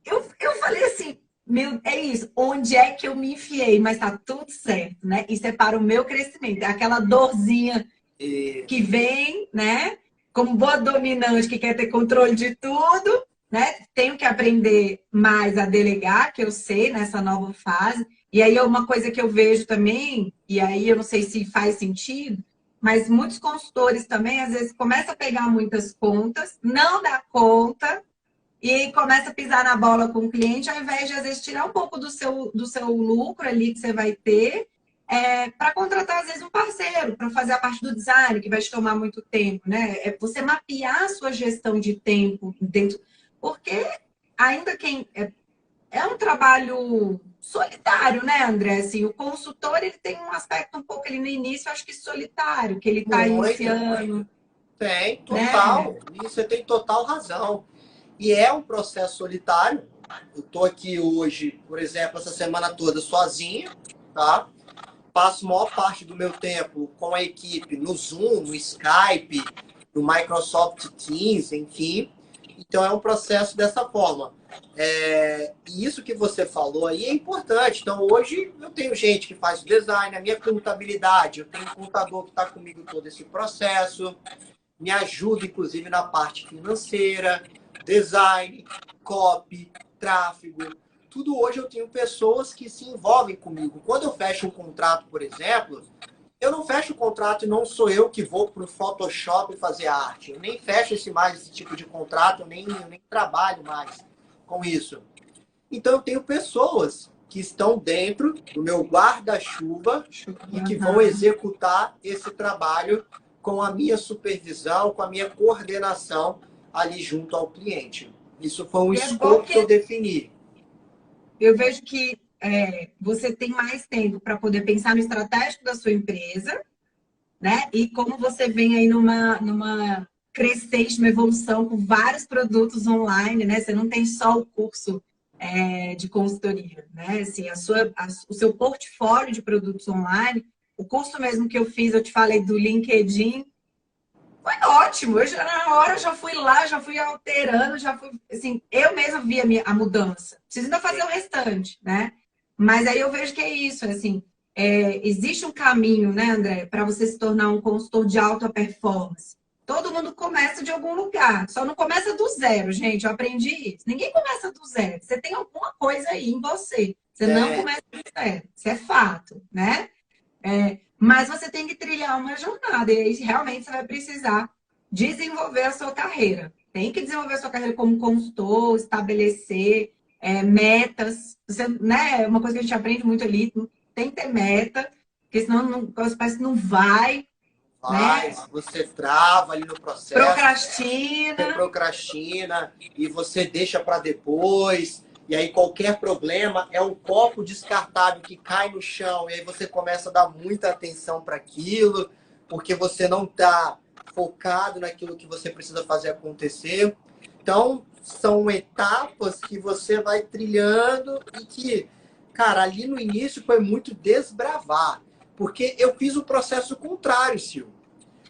eu falei assim, meu, é isso, onde é que eu me enfiei? Mas tá tudo certo, né? Isso é para o meu crescimento. É aquela dorzinha E, que vem, né? Como boa dominante que quer ter controle de tudo, né? Tenho que aprender mais a delegar, que eu sei nessa nova fase. E aí é uma coisa que eu vejo também, e aí eu não sei se faz sentido, mas muitos consultores também, às vezes, começam a pegar muitas contas, não dá conta, e aí começa a pisar na bola com o cliente, ao invés de, às vezes, tirar um pouco do seu lucro ali que você vai ter, para contratar, às vezes, um parceiro, para fazer a parte do design, que vai te tomar muito tempo, né? É você mapear a sua gestão de tempo dentro. Porque ainda quem. É um trabalho solitário, né, André? Assim, o consultor, ele tem um aspecto um pouco ali no início, acho que solitário, que ele está muito. iniciando, Tem, né? total. E você tem total razão. E é um processo solitário. Eu estou aqui hoje, por exemplo, essa semana toda sozinho, tá? Passo a maior parte do meu tempo com a equipe no Zoom, no Skype, no Microsoft Teams, enfim. Então é um processo dessa forma. E isso que você falou aí é importante. Então hoje eu tenho gente que faz o design, a minha contabilidade, eu tenho um contador que está comigo todo esse processo, me ajuda inclusive na parte financeira, design, copy, tráfego. Tudo hoje eu tenho pessoas que se envolvem comigo. Quando eu fecho um contrato, por exemplo, eu não fecho o contrato e não sou eu que vou para o Photoshop fazer arte. Eu nem fecho esse tipo de contrato, eu nem trabalho mais com isso. Então eu tenho pessoas que estão dentro do meu guarda-chuva e que vão Uhum. executar esse trabalho com a minha supervisão, com a minha coordenação ali junto ao cliente. Isso foi um E é bom escopo que eu que defini. eu vejo que você tem mais tempo para poder pensar no estratégico da sua empresa, né? E como você vem aí numa crescente, uma evolução com vários produtos online, né? Você não tem só o curso de consultoria, né? Assim, o seu portfólio de produtos online, o curso mesmo que eu fiz, eu te falei do LinkedIn, foi ótimo. Eu já, na hora, já fui lá, já fui alterando, já fui, assim, eu mesma vi a mudança. Preciso ainda fazer o restante, né? Mas aí eu vejo que é isso, assim, existe um caminho, né, André, para você se tornar um consultor de alta performance. Todo mundo começa de algum lugar, só não começa do zero, gente. Eu aprendi isso. Ninguém começa do zero. Você tem alguma coisa aí em você. Você não É, começa do zero. Isso é fato, né? Mas você tem que trilhar uma jornada, e aí realmente você vai precisar desenvolver a sua carreira. Tem que desenvolver a sua carreira como consultor, estabelecer metas. Você, né, uma coisa que a gente aprende muito ali, tem que ter meta, porque senão não, parece que não vai, né? você trava ali no processo, você Procrastina. procrastina e você deixa para depois. E aí qualquer problema é um copo descartável que cai no chão. E aí você começa a dar muita atenção para aquilo, porque você não está focado naquilo que você precisa fazer acontecer. Então, são etapas que você vai trilhando e que, cara, ali no início foi muito desbravar. Porque eu fiz o processo contrário, Sil.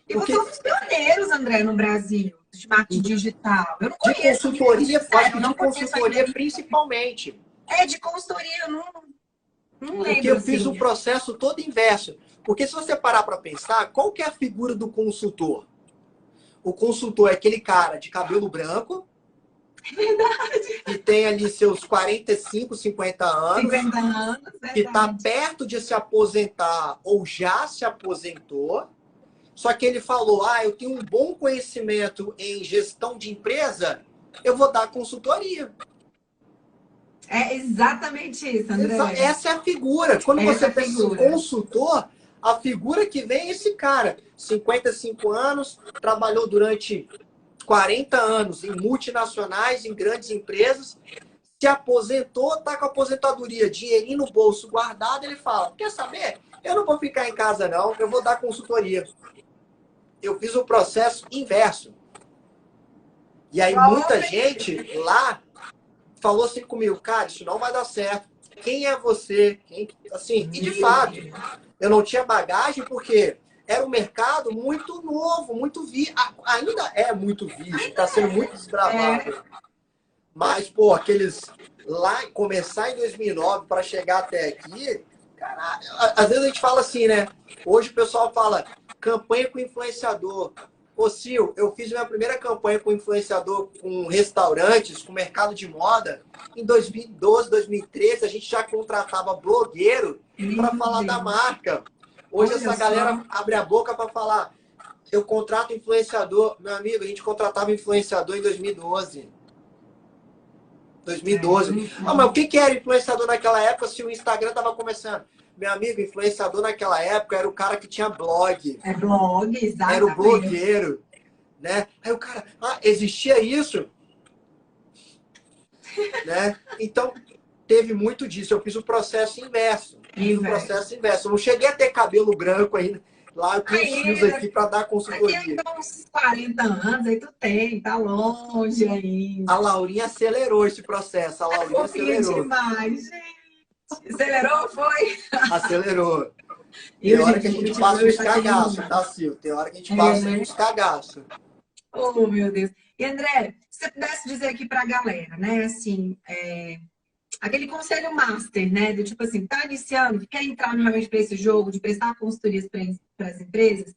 E você é um Porque dos pioneiros, André, no Brasil, de marketing digital. Eu não de conheço, consultoria, eu acho sério, que eu de não conheço ainda. consultoria principalmente. De consultoria, eu não Porque lembro eu fiz o assim. processo todo inverso. Porque se você parar para pensar, qual que é a figura do consultor? O consultor é aquele cara de cabelo branco, É verdade. que tem ali seus 45, 50 anos, 50 anos, que está verdade. perto de se aposentar ou já se aposentou. Só que ele falou: eu tenho um bom conhecimento em gestão de empresa, eu vou dar consultoria. É exatamente isso, André. Essa é a figura. Quando Essa você é a pensa em figura. consultor, a figura que vem é esse cara. 55 anos, trabalhou durante 40 anos em multinacionais, em grandes empresas, se aposentou, tá com a aposentadoria, dinheirinho no bolso guardado, ele fala, quer saber? Eu não vou ficar em casa não, eu vou dar consultoria. Eu fiz o processo inverso. E aí muita gente lá falou assim comigo, cara, isso não vai dar certo. Quem é você? Assim, e de fato, eu não tinha bagagem porque era um mercado muito novo, muito ainda é muito visto, está sendo muito desbravado. Mas, pô, aqueles lá, começar em 2009 para chegar até aqui, cara, às vezes a gente fala assim, né? Hoje o pessoal fala campanha com influenciador. Ô, Sil, eu fiz minha primeira campanha com influenciador com restaurantes, com mercado de moda. Em 2012, 2013, a gente já contratava blogueiro para falar da marca. Hoje essa galera abre a boca para falar, eu contrato influenciador. Meu amigo, a gente contratava influenciador em 2012. 2012. Ah, mas o que era influenciador naquela época se o Instagram estava começando? Meu amigo, influenciador naquela época era o cara que tinha blog. É blog, exatamente. Era o blogueiro, né? Aí o cara, existia isso? Né? Então, teve muito disso. Eu fiz o processo inverso. Eu não cheguei a ter cabelo branco ainda. Lá eu tenho os fios aqui para dar consultoria. Aqui ainda uns 40 anos, aí tu tem, tá longe ainda. A Laurinha acelerou esse processo. A Laurinha acelerou. Demais, gente. Acelerou, foi? Acelerou. Tem hora que a gente passa uns cagaços, tá, Sil? Tem hora que a gente passa uns cagaços. Oh, meu Deus. E, André, se você pudesse dizer aqui pra galera, né, assim, aquele conselho master, né, do tipo assim, tá iniciando, quer entrar realmente para esse jogo, de prestar consultorias para as empresas,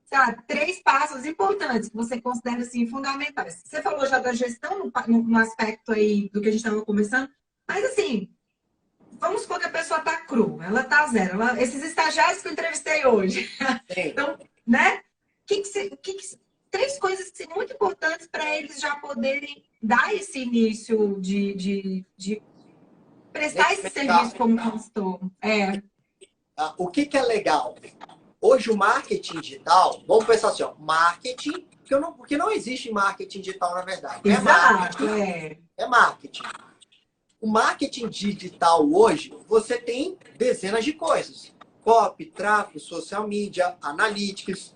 sabe, 3 passos importantes que você considera, assim, fundamentais. Você falou já da gestão no aspecto aí do que a gente estava conversando, mas, assim, vamos supor que a pessoa tá crua, ela tá zero. Esses estagiários que eu entrevistei hoje. Então, né? 3 coisas que são muito importantes para eles já poderem dar esse início de prestar esse serviço como consultor. O que é legal? Hoje o marketing digital, vamos pensar assim, ó, marketing, porque não existe marketing digital na verdade. Exato, é marketing. O marketing digital hoje, você tem dezenas de coisas. Copy, tráfego, social media, analytics,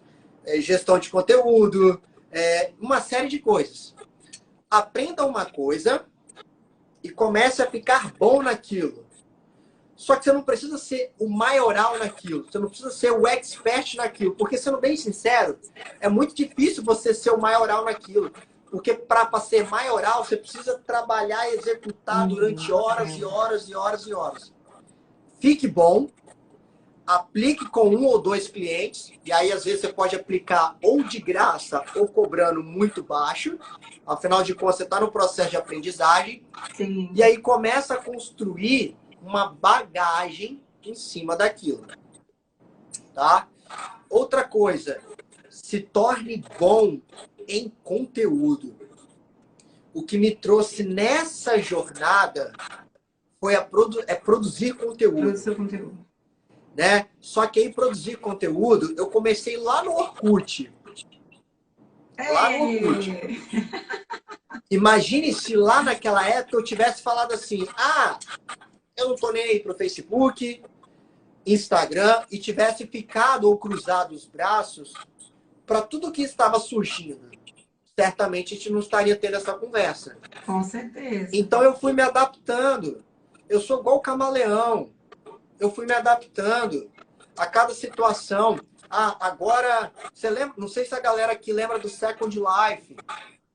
gestão de conteúdo, uma série de coisas. Aprenda uma coisa e comece a ficar bom naquilo. Só que você não precisa ser o maioral naquilo. Você não precisa ser o expert naquilo. Porque, sendo bem sincero, é muito difícil você ser o maioral naquilo. Porque para ser maioral, você precisa trabalhar e executar durante horas e horas e horas e horas. Fique bom, aplique com 1 ou 2 clientes, e aí às vezes você pode aplicar ou de graça ou cobrando muito baixo. Afinal de contas, você está no processo de aprendizagem. Sim. E aí começa a construir uma bagagem em cima daquilo. Tá? Outra coisa, se torne bom em conteúdo. O que me trouxe nessa jornada foi produzir conteúdo. Produzir conteúdo. Né? Só que aí produzir conteúdo, eu comecei lá no Orkut. Lá no Orkut. Imagine se lá naquela época eu tivesse falado assim, eu não tô nem aí pro Facebook, Instagram, e tivesse ficado ou cruzado os braços para tudo que estava surgindo. Certamente a gente não estaria tendo essa conversa. Com certeza. Então eu fui me adaptando. Eu sou igual camaleão. Eu fui me adaptando a cada situação. Agora, você lembra? Não sei se a galera aqui lembra do Second Life.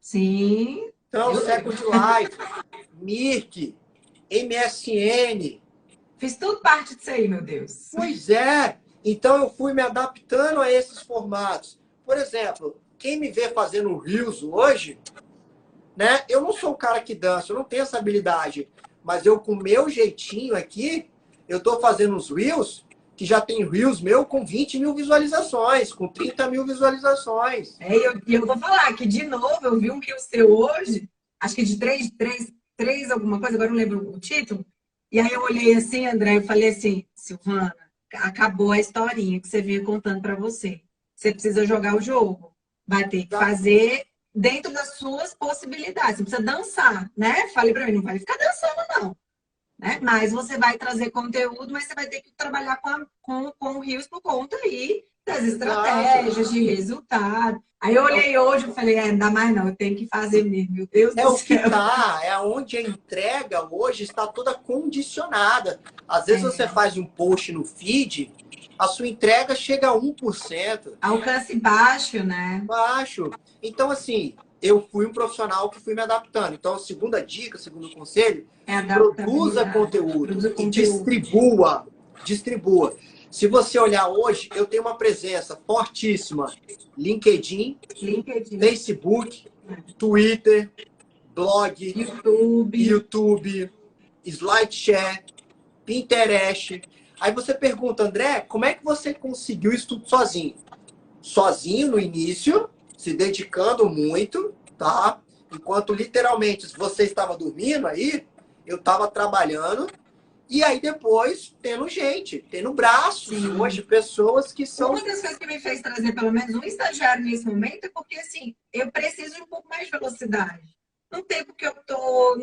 Sim. Então, Second Life, Mirk, MSN. Fiz tudo parte disso aí, meu Deus. Pois é. Então eu fui me adaptando a esses formatos. Por exemplo, quem me vê fazendo Reels hoje, né? Eu não sou o cara que dança, eu não tenho essa habilidade. Mas eu, com o meu jeitinho aqui, eu estou fazendo os Reels, que já tem Reels meu com 20 mil visualizações, com 30 mil visualizações. Eu vou falar que, de novo, eu vi um Reel seu hoje, acho que de 3 alguma coisa, agora não lembro o título. E aí eu olhei assim, André, e falei assim, Silvana, acabou a historinha que você vinha contando para você. Você precisa jogar o jogo. Vai ter que fazer dentro das suas possibilidades. Você precisa dançar, né? Falei para mim, não vai ficar dançando, não. Né? Mas você vai trazer conteúdo, mas você vai ter que trabalhar com o Rios por conta aí das Exato. estratégias de resultado. Aí eu olhei hoje e falei, não dá mais não, eu tenho que fazer mesmo, meu Deus É do o que céu. tá, é onde a entrega hoje está toda condicionada. Às vezes você faz um post no feed, a sua entrega chega a 1%. Alcance baixo, né? Baixo. Então, assim, eu fui um profissional que fui me adaptando. Então, a segunda dica, segundo conselho, É produza adaptabilidade. conteúdo Produzir e conteúdo. distribua. Distribua. Se você olhar hoje, eu tenho uma presença fortíssima. LinkedIn, LinkedIn, Facebook, Twitter, blog, YouTube. YouTube, SlideShare, Pinterest. Aí você pergunta, André, como é que você conseguiu isso tudo sozinho? Sozinho no início, se dedicando muito, tá? Enquanto literalmente você estava dormindo aí, eu estava trabalhando. E aí depois tendo gente, tendo braços Sim. hoje, pessoas que são. Uma das coisas que me fez trazer pelo menos um estagiário nesse momento é porque, assim, eu preciso de um pouco mais de velocidade. No tempo que eu tô,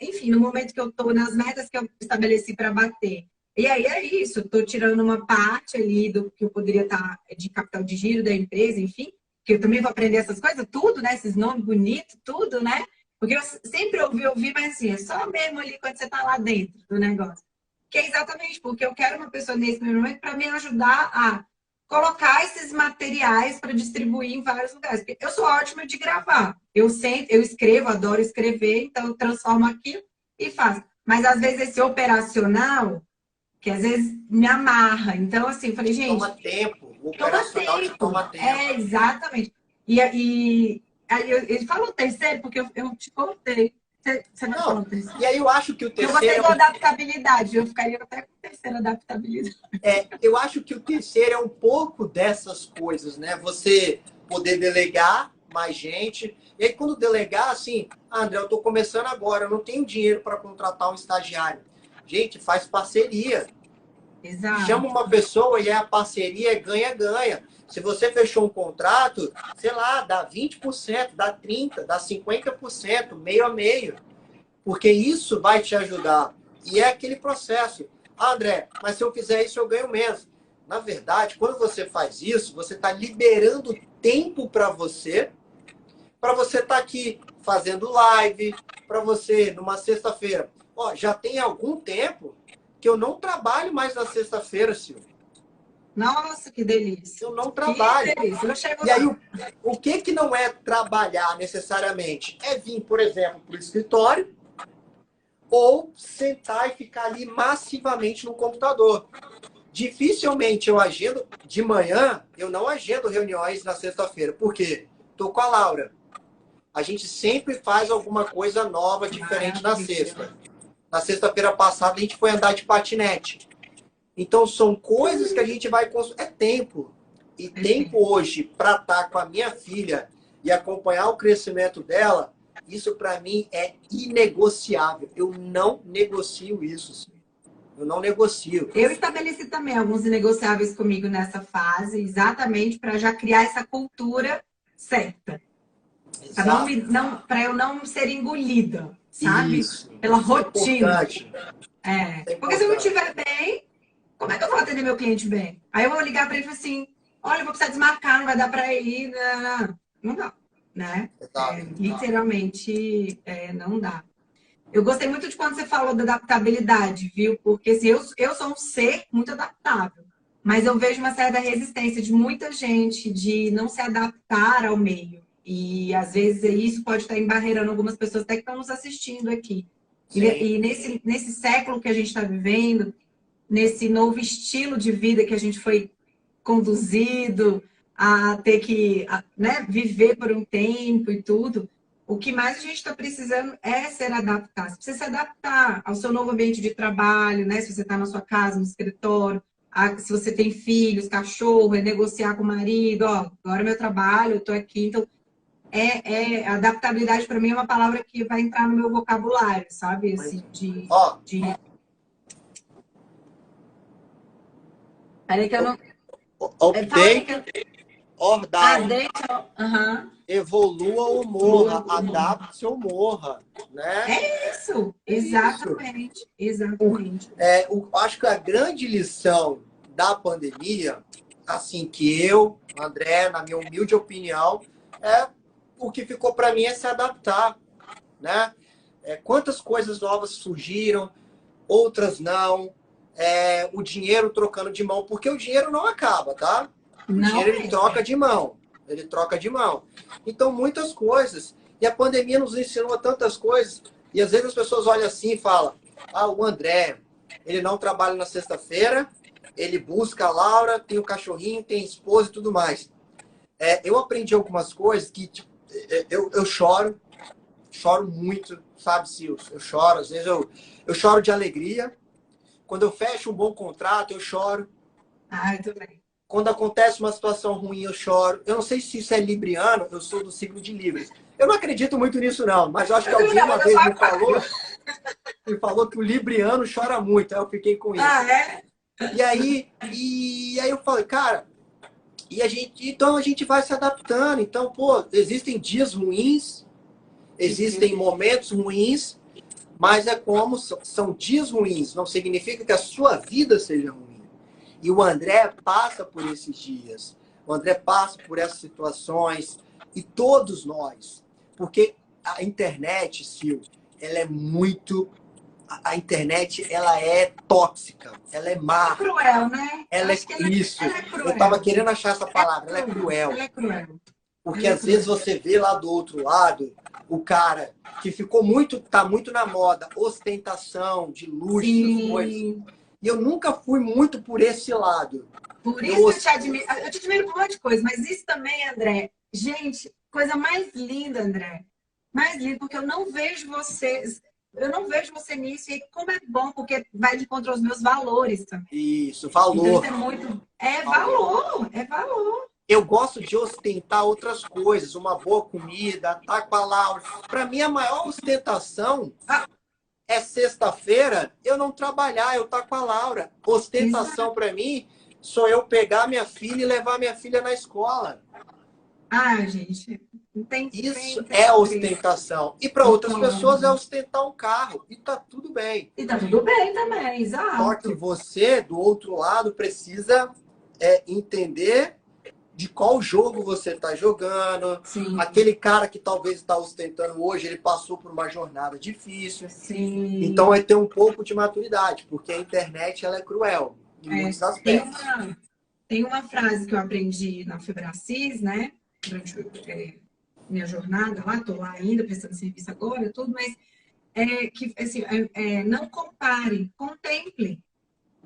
enfim, no momento que eu tô, nas metas que eu estabeleci para bater. E aí é isso, eu tô tirando uma parte ali do que eu poderia estar de capital de giro da empresa, enfim, que eu também vou aprender essas coisas, tudo, né? Esses nomes bonitos, tudo, né? Porque eu sempre ouvi, mas assim, é só mesmo ali quando você tá lá dentro do negócio. Que é exatamente porque eu quero uma pessoa nesse momento para me ajudar a colocar esses materiais para distribuir em vários lugares. Porque eu sou ótima de gravar. Eu escrevo, adoro escrever, então eu transformo aquilo e faço. Mas às vezes esse operacional, que às vezes me amarra. Então, assim, eu falei, Toma gente, tempo. O toma operacional te tempo. toma tempo. É, exatamente. E aí ele falou terceiro, porque eu te contei. Você vai falar Não, o terceiro? e aí eu acho que o Eu terceiro gostei é do um adaptabilidade. Eu ficaria até com terceira adaptabilidade. eu acho que o terceiro é um pouco dessas coisas, né? Você poder delegar mais gente. E aí, quando delegar, assim, André, eu estou começando agora, eu não tenho dinheiro para contratar um estagiário. Gente, faz parceria. Exato. Chama uma pessoa e a parceria é ganha-ganha. Se você fechou um contrato, sei lá, dá 20%, dá 30%, dá 50%, meio a meio. Porque isso vai te ajudar. E é aquele processo. Ah, André, mas se eu fizer isso, eu ganho menos. Na verdade, quando você faz isso, você está liberando tempo para você estar aqui fazendo live, para você, numa sexta-feira. Ó, já tem algum tempo que eu não trabalho mais na sexta-feira, Silvio. Nossa, que delícia. Eu não Que trabalho. delícia. Eu chego E aí, lá. o que não é trabalhar necessariamente? É vir, por exemplo, para o escritório, ou sentar e ficar ali massivamente no computador. Dificilmente eu agendo de manhã, eu não agendo reuniões na sexta-feira. Por quê? Estou com a Laura. A gente sempre faz alguma coisa nova, diferente na Maravilha. sexta. Na sexta-feira passada a gente foi andar de patinete. Então são coisas que a gente vai construir. É tempo. E tempo Perfeito. hoje para estar com a minha filha e acompanhar o crescimento dela, isso para mim é inegociável. Eu não negocio isso. Eu não negocio. Eu estabeleci também alguns negociáveis comigo nessa fase, exatamente para já criar essa cultura certa. Para Exato. para eu não ser engolida, sabe? Isso. Pela Isso é rotina. importante. É. Isso é Porque se eu não importante. estiver bem, como é que eu vou atender meu cliente bem? Aí eu vou ligar para ele e falar assim: olha, eu vou precisar desmarcar, não vai dar para ir. Não, não dá, né? Exato. Literalmente, não dá. Eu gostei muito de quando você falou da adaptabilidade, viu? Porque assim, eu sou um ser muito adaptável, mas eu vejo uma certa resistência de muita gente de não se adaptar ao meio. E às vezes isso pode estar embarreirando algumas pessoas até que estão nos assistindo aqui. Sim. E nesse século que a gente está vivendo, nesse novo estilo de vida que a gente foi conduzido a ter que, né, viver por um tempo e tudo, o que mais a gente está precisando é ser adaptar. Você precisa se adaptar ao seu novo ambiente de trabalho, né? Se você está na sua casa, no escritório, se você tem filhos, cachorro, é negociar com o marido, ó, agora é meu trabalho, eu estou aqui. Então, adaptabilidade para mim é uma palavra que vai entrar no meu vocabulário, sabe? Assim, Ó, Peraí que eu não. Fala aí optei, que eu. Ah, Ordine. deixa. Aham. Evolua ou morra, adapte-se ou morra, né? É isso, É isso. exatamente, exatamente. Acho que a grande lição da pandemia, assim, que eu, André, na minha humilde opinião, o que ficou para mim é se adaptar, né? Quantas coisas novas surgiram, outras não. O dinheiro trocando de mão, porque o dinheiro não acaba, tá? O Não dinheiro ele mesmo. troca de mão. Ele troca de mão. Então, muitas coisas. E a pandemia nos ensinou tantas coisas. E às vezes as pessoas olham assim e falam: ah, o André, ele não trabalha na sexta-feira, ele busca a Laura, tem o cachorrinho, tem a esposa e tudo mais. Eu aprendi algumas coisas que tipo, eu choro muito, sabe, Sil? Eu choro, às vezes eu choro de alegria. Quando eu fecho um bom contrato, eu choro. Ah, eu também. Quando acontece uma situação ruim, eu choro. Eu não sei se isso é libriano, eu sou do signo de Libras. Eu não acredito muito nisso, não, mas eu acho que Eu também alguém não, uma mas eu vez sou aquário. me falou que o libriano chora muito, aí eu fiquei com Ah, isso. é? E aí eu falei, cara, então a gente vai se adaptando. Então, pô, existem dias ruins, existem momentos ruins, mas é como são dias ruins, não significa que a sua vida seja ruim. E o André passa por esses dias. O André passa por essas situações. E todos nós. Porque a internet, Sil, ela é muito. A internet, ela é tóxica. Ela é É má. cruel, né? Eu Ela é acho que isso. ela é Eu estava cruel. querendo achar essa palavra. Ela é Ela cruel. é cruel. Porque Ela é às vezes cruel. você vê lá do outro lado o cara que tá muito na moda, ostentação, de luxo, essas coisas. Sim. E eu nunca fui muito por esse lado. Por Eu, isso que eu te admiro. Eu te admiro por um monte de coisa, mas isso também, André. Gente, coisa mais linda, André. Mais linda, porque eu não vejo você. Eu não vejo você nisso, e como é bom, porque vai de contra os meus valores também. isso, Então, isso valor, é muito. É valor. valor, é valor. Eu gosto de ostentar outras coisas, uma boa comida, tá com a Laura. Para mim, a maior ostentação Ah, é sexta-feira eu não trabalhar, eu tá com a Laura. Ostentação exato. para mim sou eu pegar minha filha e levar minha filha na escola. Ah, gente, não tem, Isso é tem preço. ostentação. E para outras pessoas é Concordo. ostentar um carro. E tá tudo bem. E tá tudo bem também, Só que exato. você, do outro lado, precisa entender de qual jogo você está jogando. Sim, Aquele cara que talvez está ostentando hoje, ele passou por uma jornada difícil. Então é sim. ter um pouco de maturidade, porque a internet ela é cruel em É, muitos aspectos. tem uma frase que eu aprendi na Febracis, né? Durante minha jornada lá, tô lá ainda, prestando serviço agora, tudo, mas que assim, não compare, contemple.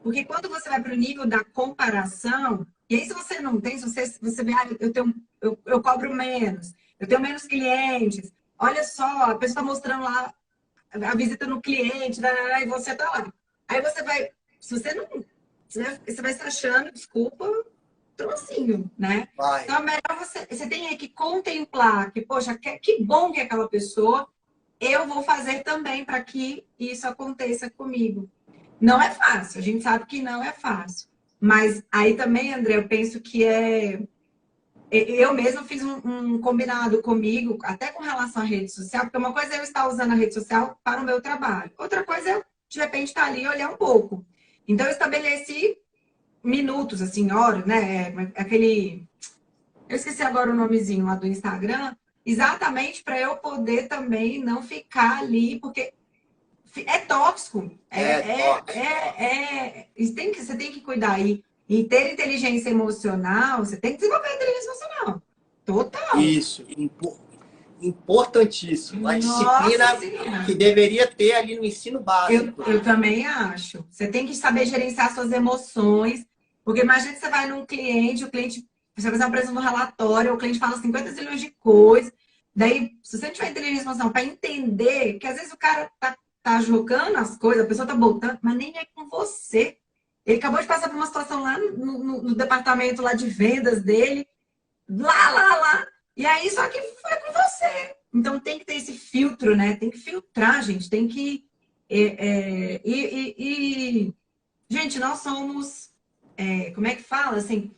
Porque quando você vai para o nível da comparação, e aí se você não tem, se você vê, eu cobro menos, eu tenho menos clientes, olha só, a pessoa está mostrando lá a visita no cliente, e você está lá. Aí você vai, se você não, você vai se achando, desculpa, trocinho, né? Vai. Então é melhor você tem que contemplar que, poxa, que bom que é aquela pessoa, eu vou fazer também para que isso aconteça comigo. Não é fácil, a gente sabe que não é fácil. Mas aí também, André, eu penso que eu mesma fiz um combinado comigo, até com relação à rede social, porque uma coisa é eu estar usando a rede social para o meu trabalho, outra coisa é eu, de repente, estar ali e olhar um pouco. Então, eu estabeleci minutos, assim, horas, né? Aquele. Eu esqueci agora o nomezinho lá do Instagram, exatamente para eu poder também não ficar ali, porque é tóxico. Tóxico. Você tem que cuidar aí. E ter inteligência emocional, você tem que desenvolver a inteligência emocional. Total. Isso. Importantíssimo. A Nossa disciplina que Senhora. deveria ter ali no ensino básico. Eu também acho. Você tem que saber gerenciar suas emoções. Porque imagina que você vai num cliente, o cliente, você vai fazer uma apresentação do relatório, o cliente fala 50 zilhões de coisas. Daí, se você não tiver inteligência emocional para entender que às vezes o cara tá jogando as coisas, a pessoa tá botando, mas nem é com você. Ele acabou de passar por uma situação lá no departamento lá de vendas dele, lá. E aí, só que foi com você. Então tem que ter esse filtro, né? Tem que filtrar, gente. Tem que. Gente, nós somos. Como é que fala? Assim,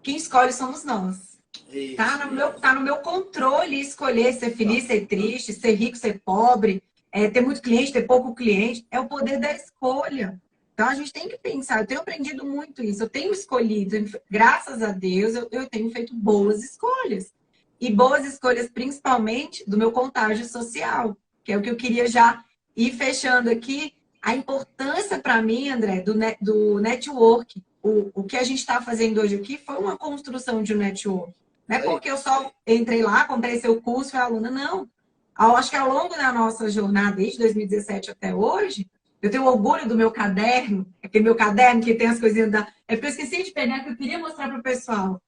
quem escolhe somos nós. Isso. Tá no meu controle escolher ser feliz, ser triste, ser rico, ser pobre, ter muito cliente, ter pouco cliente. É o poder da escolha. Então a gente tem que pensar. Eu tenho aprendido muito isso. Eu tenho escolhido, graças a Deus, eu tenho feito boas escolhas. E boas escolhas, principalmente, do meu contágio social, que é o que eu queria já ir fechando aqui. A importância para mim, André, do network. O que a gente está fazendo hoje aqui foi uma construção de um network. Não é porque eu só entrei lá, comprei seu curso, fui aluna, não. Acho que ao longo da nossa jornada, desde 2017 até hoje, eu tenho orgulho do meu caderno, aquele meu caderno que tem as coisinhas da... É porque eu esqueci de pegar, que eu queria mostrar para o pessoal.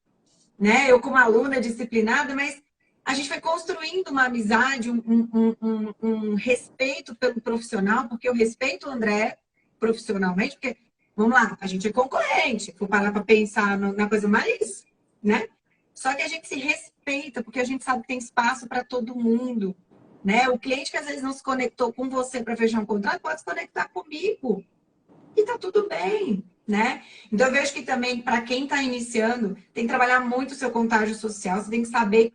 Né? Eu, como aluna disciplinada, mas a gente foi construindo uma amizade, um respeito pelo profissional, porque eu respeito o André profissionalmente, porque, vamos lá, a gente é concorrente, vou parar para pensar na coisa mais, né? Só que a gente se respeita, porque a gente sabe que tem espaço para todo mundo, né? O cliente que às vezes não se conectou com você para fechar um contrato, pode se conectar comigo. E tá tudo bem, né? Então eu vejo que também, para quem está iniciando, tem que trabalhar muito o seu contágio social, você tem que saber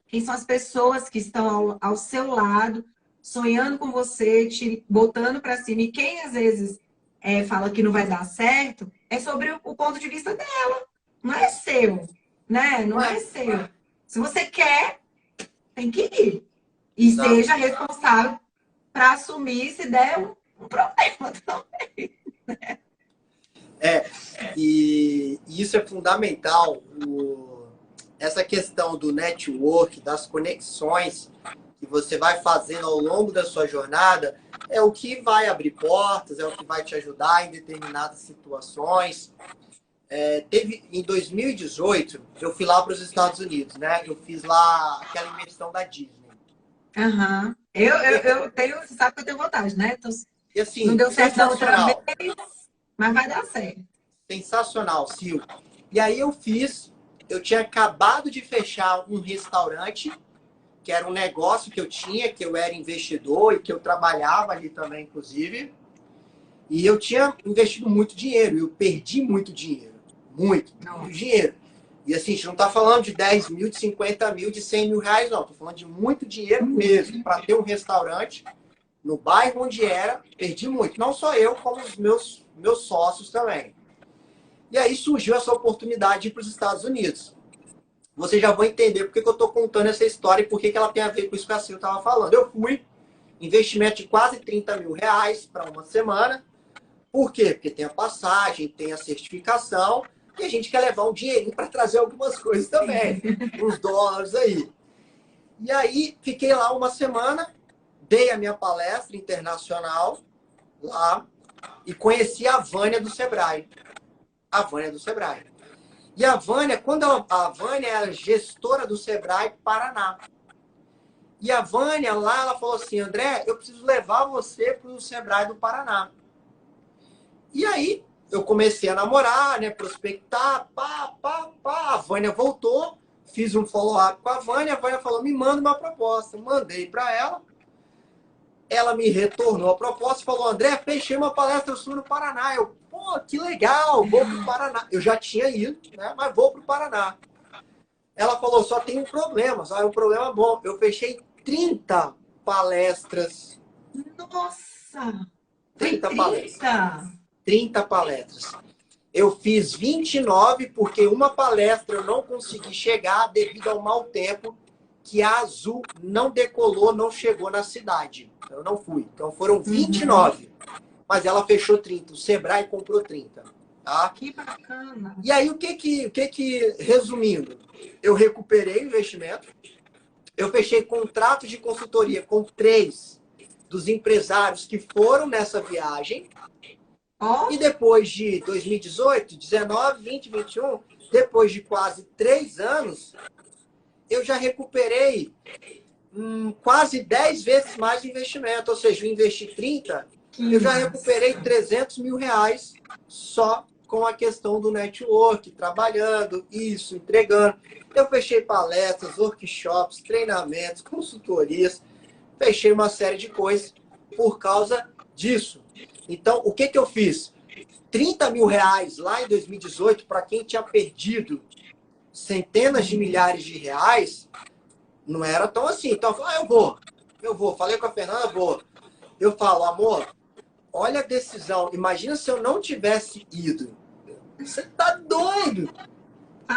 quem são as pessoas que estão ao seu lado, sonhando com você, te botando para cima. E quem às vezes fala que não vai dar certo, é sobre o ponto de vista dela, não é seu, né? Não é seu. Se você quer, tem que ir. E seja responsável para assumir se der um problema também. E isso é fundamental, essa questão do network, das conexões que você vai fazendo ao longo da sua jornada, é o que vai abrir portas, é o que vai te ajudar em determinadas situações. Em 2018, eu fui lá para os Estados Unidos, né? Eu fiz lá aquela imersão da Disney. Uhum. Eu tenho, você sabe que eu tenho vontade, né? Então, E assim, não deu certo da outra sensacional. vez, mas vai dar certo. Sensacional, Sil. E aí eu tinha acabado de fechar um restaurante, que era um negócio que eu tinha, que eu era investidor e que eu trabalhava ali também, inclusive. E eu tinha investido muito dinheiro, eu perdi muito dinheiro. Muito dinheiro. E assim, a gente não está falando de 10 mil, de 50 mil, de 100 mil reais, não. Estou falando de muito dinheiro mesmo. Para ter um restaurante no bairro onde era, perdi muito. Não só eu, como os meus sócios também. E aí surgiu essa oportunidade de ir para os Estados Unidos. Você já vai entender porque que eu estou contando essa história e por que ela tem a ver com isso que a Sil estava falando. Eu fui, investimento de quase 30 mil reais para uma semana. Por quê? Porque tem a passagem, tem a certificação e a gente quer levar um dinheirinho para trazer algumas coisas também, uns dólares aí. E aí, fiquei lá uma semana, dei a minha palestra internacional lá e conheci a Vânia do Sebrae. A Vânia do Sebrae. E a Vânia, a Vânia era gestora do Sebrae Paraná. E a Vânia lá, ela falou assim, André, eu preciso levar você para o Sebrae do Paraná. E aí, eu comecei a namorar, né, prospectar, a Vânia voltou, fiz um follow-up com a Vânia falou, me manda uma proposta. Mandei para ela, ela me retornou a proposta e falou, André, fechei uma palestra sua no Paraná. Eu, pô, que legal, vou pro Paraná. Eu já tinha ido, né, mas vou pro Paraná. Ela falou, só tem um problema, só é um problema bom. Eu fechei 30 palestras. Nossa! 30 palestras. 30 palestras. Eu fiz 29 porque uma palestra eu não consegui chegar devido ao mau tempo que a Azul não decolou, não chegou na cidade. Eu não fui. Então foram 29. Mas ela fechou 30. O Sebrae comprou 30. Tá? Que bacana. E aí, resumindo, eu recuperei o investimento. Eu fechei contrato de consultoria com 3 dos empresários que foram nessa viagem. Oh. E depois de 2018, 19, 20, 21, depois de quase 3 anos, eu já recuperei quase 10 vezes mais de investimento. Ou seja, eu investi 30, eu já recuperei 300 mil reais só com a questão do network, trabalhando, isso, entregando. Eu fechei palestras, workshops, treinamentos, consultorias, fechei uma série de coisas por causa disso. Então, o que eu fiz? 30 mil reais lá em 2018, para quem tinha perdido centenas de milhares de reais, não era tão assim. Então eu falo, eu vou. Falei com a Fernanda, vou. Eu falo, amor, olha a decisão. Imagina se eu não tivesse ido. Você tá doido?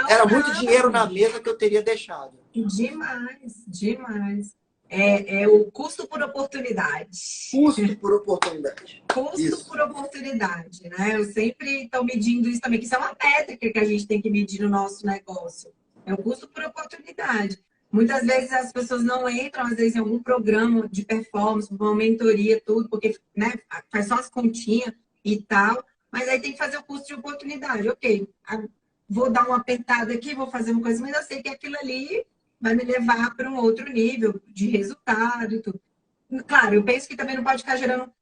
Era muito dinheiro na mesa que eu teria deixado. Demais, demais. É o custo por oportunidade. Custo por oportunidade. Custo Isso. por oportunidade, né? Eu sempre estou medindo isso também, que isso é uma métrica que a gente tem que medir no nosso negócio. É o custo por oportunidade. Muitas vezes as pessoas não entram, às vezes, em algum programa de performance, uma mentoria, tudo, porque, né, faz só as continhas e tal, mas aí tem que fazer o custo de oportunidade. Ok, vou dar uma apertada aqui, vou fazer uma coisa, mas eu sei que aquilo ali vai me levar para um outro nível de resultado e tudo. Claro, eu penso que também não pode ficar gerando.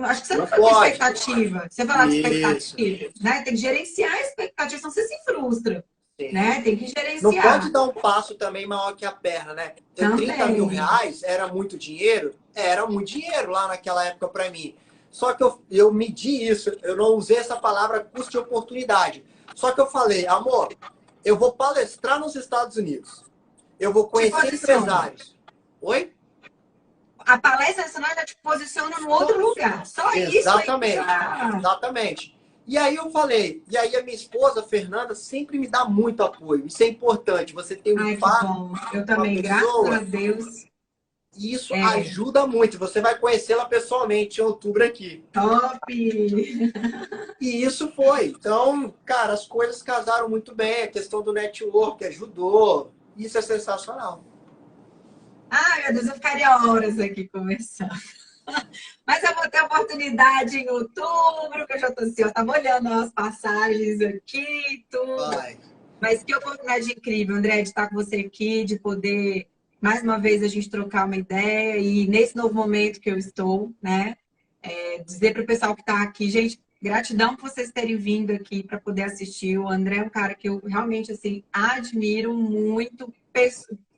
Acho que você não foi com expectativa. Você falar de expectativa, né? Tem que gerenciar a expectativa, senão você se frustra. Né? Tem que gerenciar. Não pode dar um passo também maior que a perna, né? Ter 30 mil reais era muito dinheiro? Era muito dinheiro lá naquela época para mim. Só que eu medi isso, eu não usei essa palavra custo de oportunidade. Só que eu falei, amor, eu vou palestrar nos Estados Unidos. Eu vou conhecer empresários. Oi? A palestra nacional já te posiciona no outro lugar. Só exatamente, isso aí. Exatamente. E aí eu falei, e aí a minha esposa, Fernanda, sempre me dá muito apoio. Isso é importante. Você tem um par, eu também, graças a Deus. E isso ajuda muito. Você vai conhecê-la pessoalmente em outubro aqui. Top! E isso foi. Então, cara, as coisas casaram muito bem. A questão do network ajudou. Isso é sensacional. Ai, meu Deus, eu ficaria horas aqui conversando. Mas eu vou ter oportunidade em outubro, que eu já estou assim, eu estava olhando as passagens aqui, tudo. Vai. Mas que oportunidade incrível, André, de estar com você aqui, de poder, mais uma vez, a gente trocar uma ideia e nesse novo momento que eu estou, né? Dizer para o pessoal que está aqui, gente, gratidão por vocês terem vindo aqui para poder assistir. O André é um cara que eu realmente, assim, admiro muito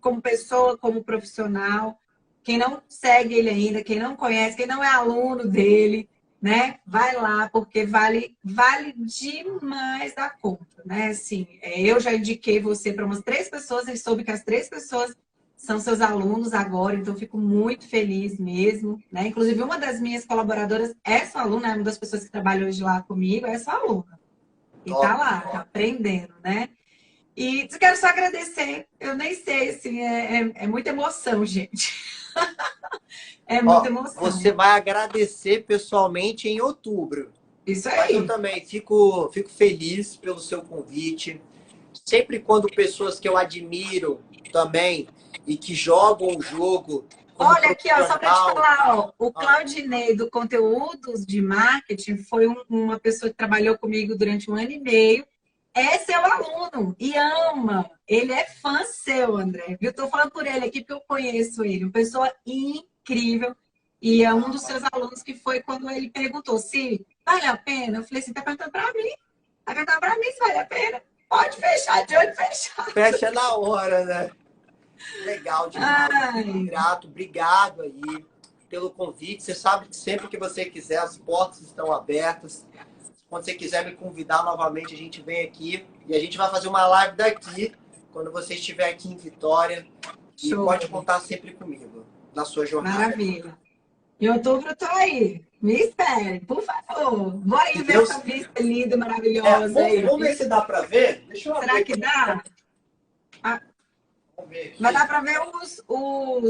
como pessoa, como profissional. Quem não segue ele ainda, quem não conhece, quem não é aluno dele, né? Vai lá, porque vale demais da conta, né? Assim, eu já indiquei você para umas 3 pessoas e soube que as 3 pessoas são seus alunos agora, então fico muito feliz mesmo, né? Inclusive, uma das minhas colaboradoras é sua aluna, é uma das pessoas que trabalha hoje lá comigo, é sua aluna. E tá lá, tá aprendendo, né? E quero só agradecer. Eu nem sei, assim, é muita emoção, gente. É muita emoção. Você vai agradecer pessoalmente em outubro. Isso aí. Mas eu também fico feliz pelo seu convite. Sempre quando pessoas que eu admiro também e que jogam o jogo. Olha aqui, ó, só para te falar, ó, o Claudinei do Conteúdos de Marketing foi uma pessoa que trabalhou comigo durante 1 ano e meio. É seu aluno e ama. Ele é fã seu, André. Eu tô falando por ele aqui porque eu conheço ele. Uma pessoa incrível. E é um dos seus alunos que foi quando ele perguntou se vale a pena. Eu falei assim, tá perguntando pra mim. Tá perguntando pra mim se vale a pena. Pode fechar, de olho fechado. Fecha na hora, né? Legal demais. Grato, obrigado aí pelo convite. Você sabe que sempre que você quiser, as portas estão abertas. Quando você quiser me convidar novamente, a gente vem aqui e a gente vai fazer uma live daqui, quando você estiver aqui em Vitória. E pode contar sempre comigo, na sua jornada. Maravilha. Em outubro eu tô aí. Me espere, por favor. Vou aí ver essa vista linda, maravilhosa. Vamos ver se dá para ver. Deixa eu Será ver que dá? Vamos ver. Mas dá para ver os...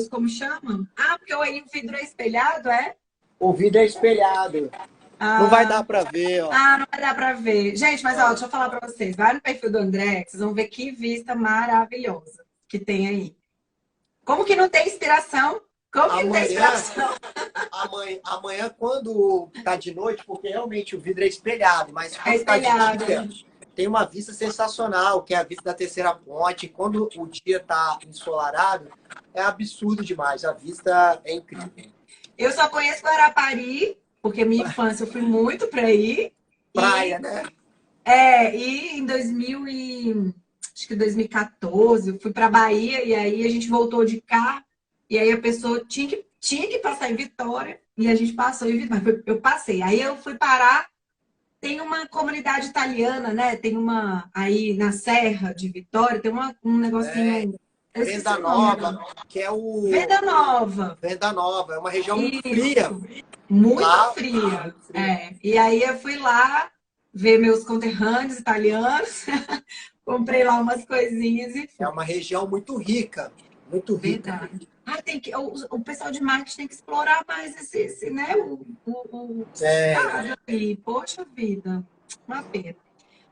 Como chama? Porque o vidro é espelhado, é? O vidro é espelhado. Não vai dar para ver, ó. Não vai dar para ver. Gente, mas ó, deixa eu falar para vocês. Vai no perfil do André, que vocês vão ver que vista maravilhosa que tem aí. Como que não tem inspiração? Como que não tem inspiração? Amanhã, quando tá de noite, porque realmente o vidro é espelhado, mas quando tá de dia, tem uma vista sensacional, que é a vista da Terceira Ponte. Quando o dia tá ensolarado, é absurdo demais. A vista é incrível. Eu só conheço Guarapari, porque minha infância eu fui muito para aí. Praia, né? E em 2014, eu fui para Bahia e aí a gente voltou de carro e aí a pessoa tinha que passar em Vitória e a gente passou em Vitória. Eu passei. Aí eu fui parar tem uma comunidade italiana, né? Tem uma aí na Serra de Vitória, tem um negocinho. Eu esqueci Venda o nome Nova, agora. que é o Venda Nova. Venda Nova, é uma região muito fria. Isso. Muito Lá, fria. muito fria. É. E aí eu fui lá ver meus conterrâneos italianos, comprei lá umas coisinhas e É fui. uma região muito rica, muito rica. Verdade. Ah, o pessoal de marketing tem que explorar mais né, o É, estado aí. Poxa vida, uma pena.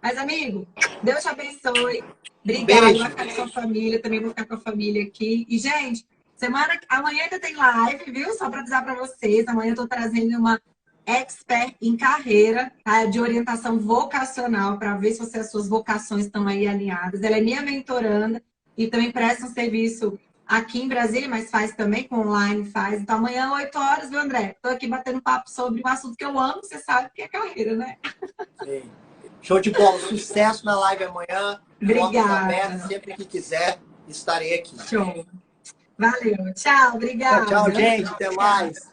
Mas, amigo, Deus te abençoe. um Obrigada, vai beijo. ficar com sua família, também vou ficar com a família aqui. E, gente, amanhã ainda tem live, viu? Só para avisar para vocês, amanhã eu estou trazendo uma expert em carreira, tá? De orientação vocacional, para ver se as suas vocações estão aí alinhadas. Ela é minha mentoranda e também presta um serviço aqui em Brasília, mas faz também com online, faz. Então, amanhã, 8 horas, viu, André? Estou aqui batendo papo sobre um assunto que eu amo, você sabe que é carreira, né? Sim. Show de bola. Sucesso na live amanhã. Portas abertas, Obrigada. sempre que quiser, estarei aqui. Show. Valeu. Tchau, Tchau, tchau, obrigada. gente. Até mais.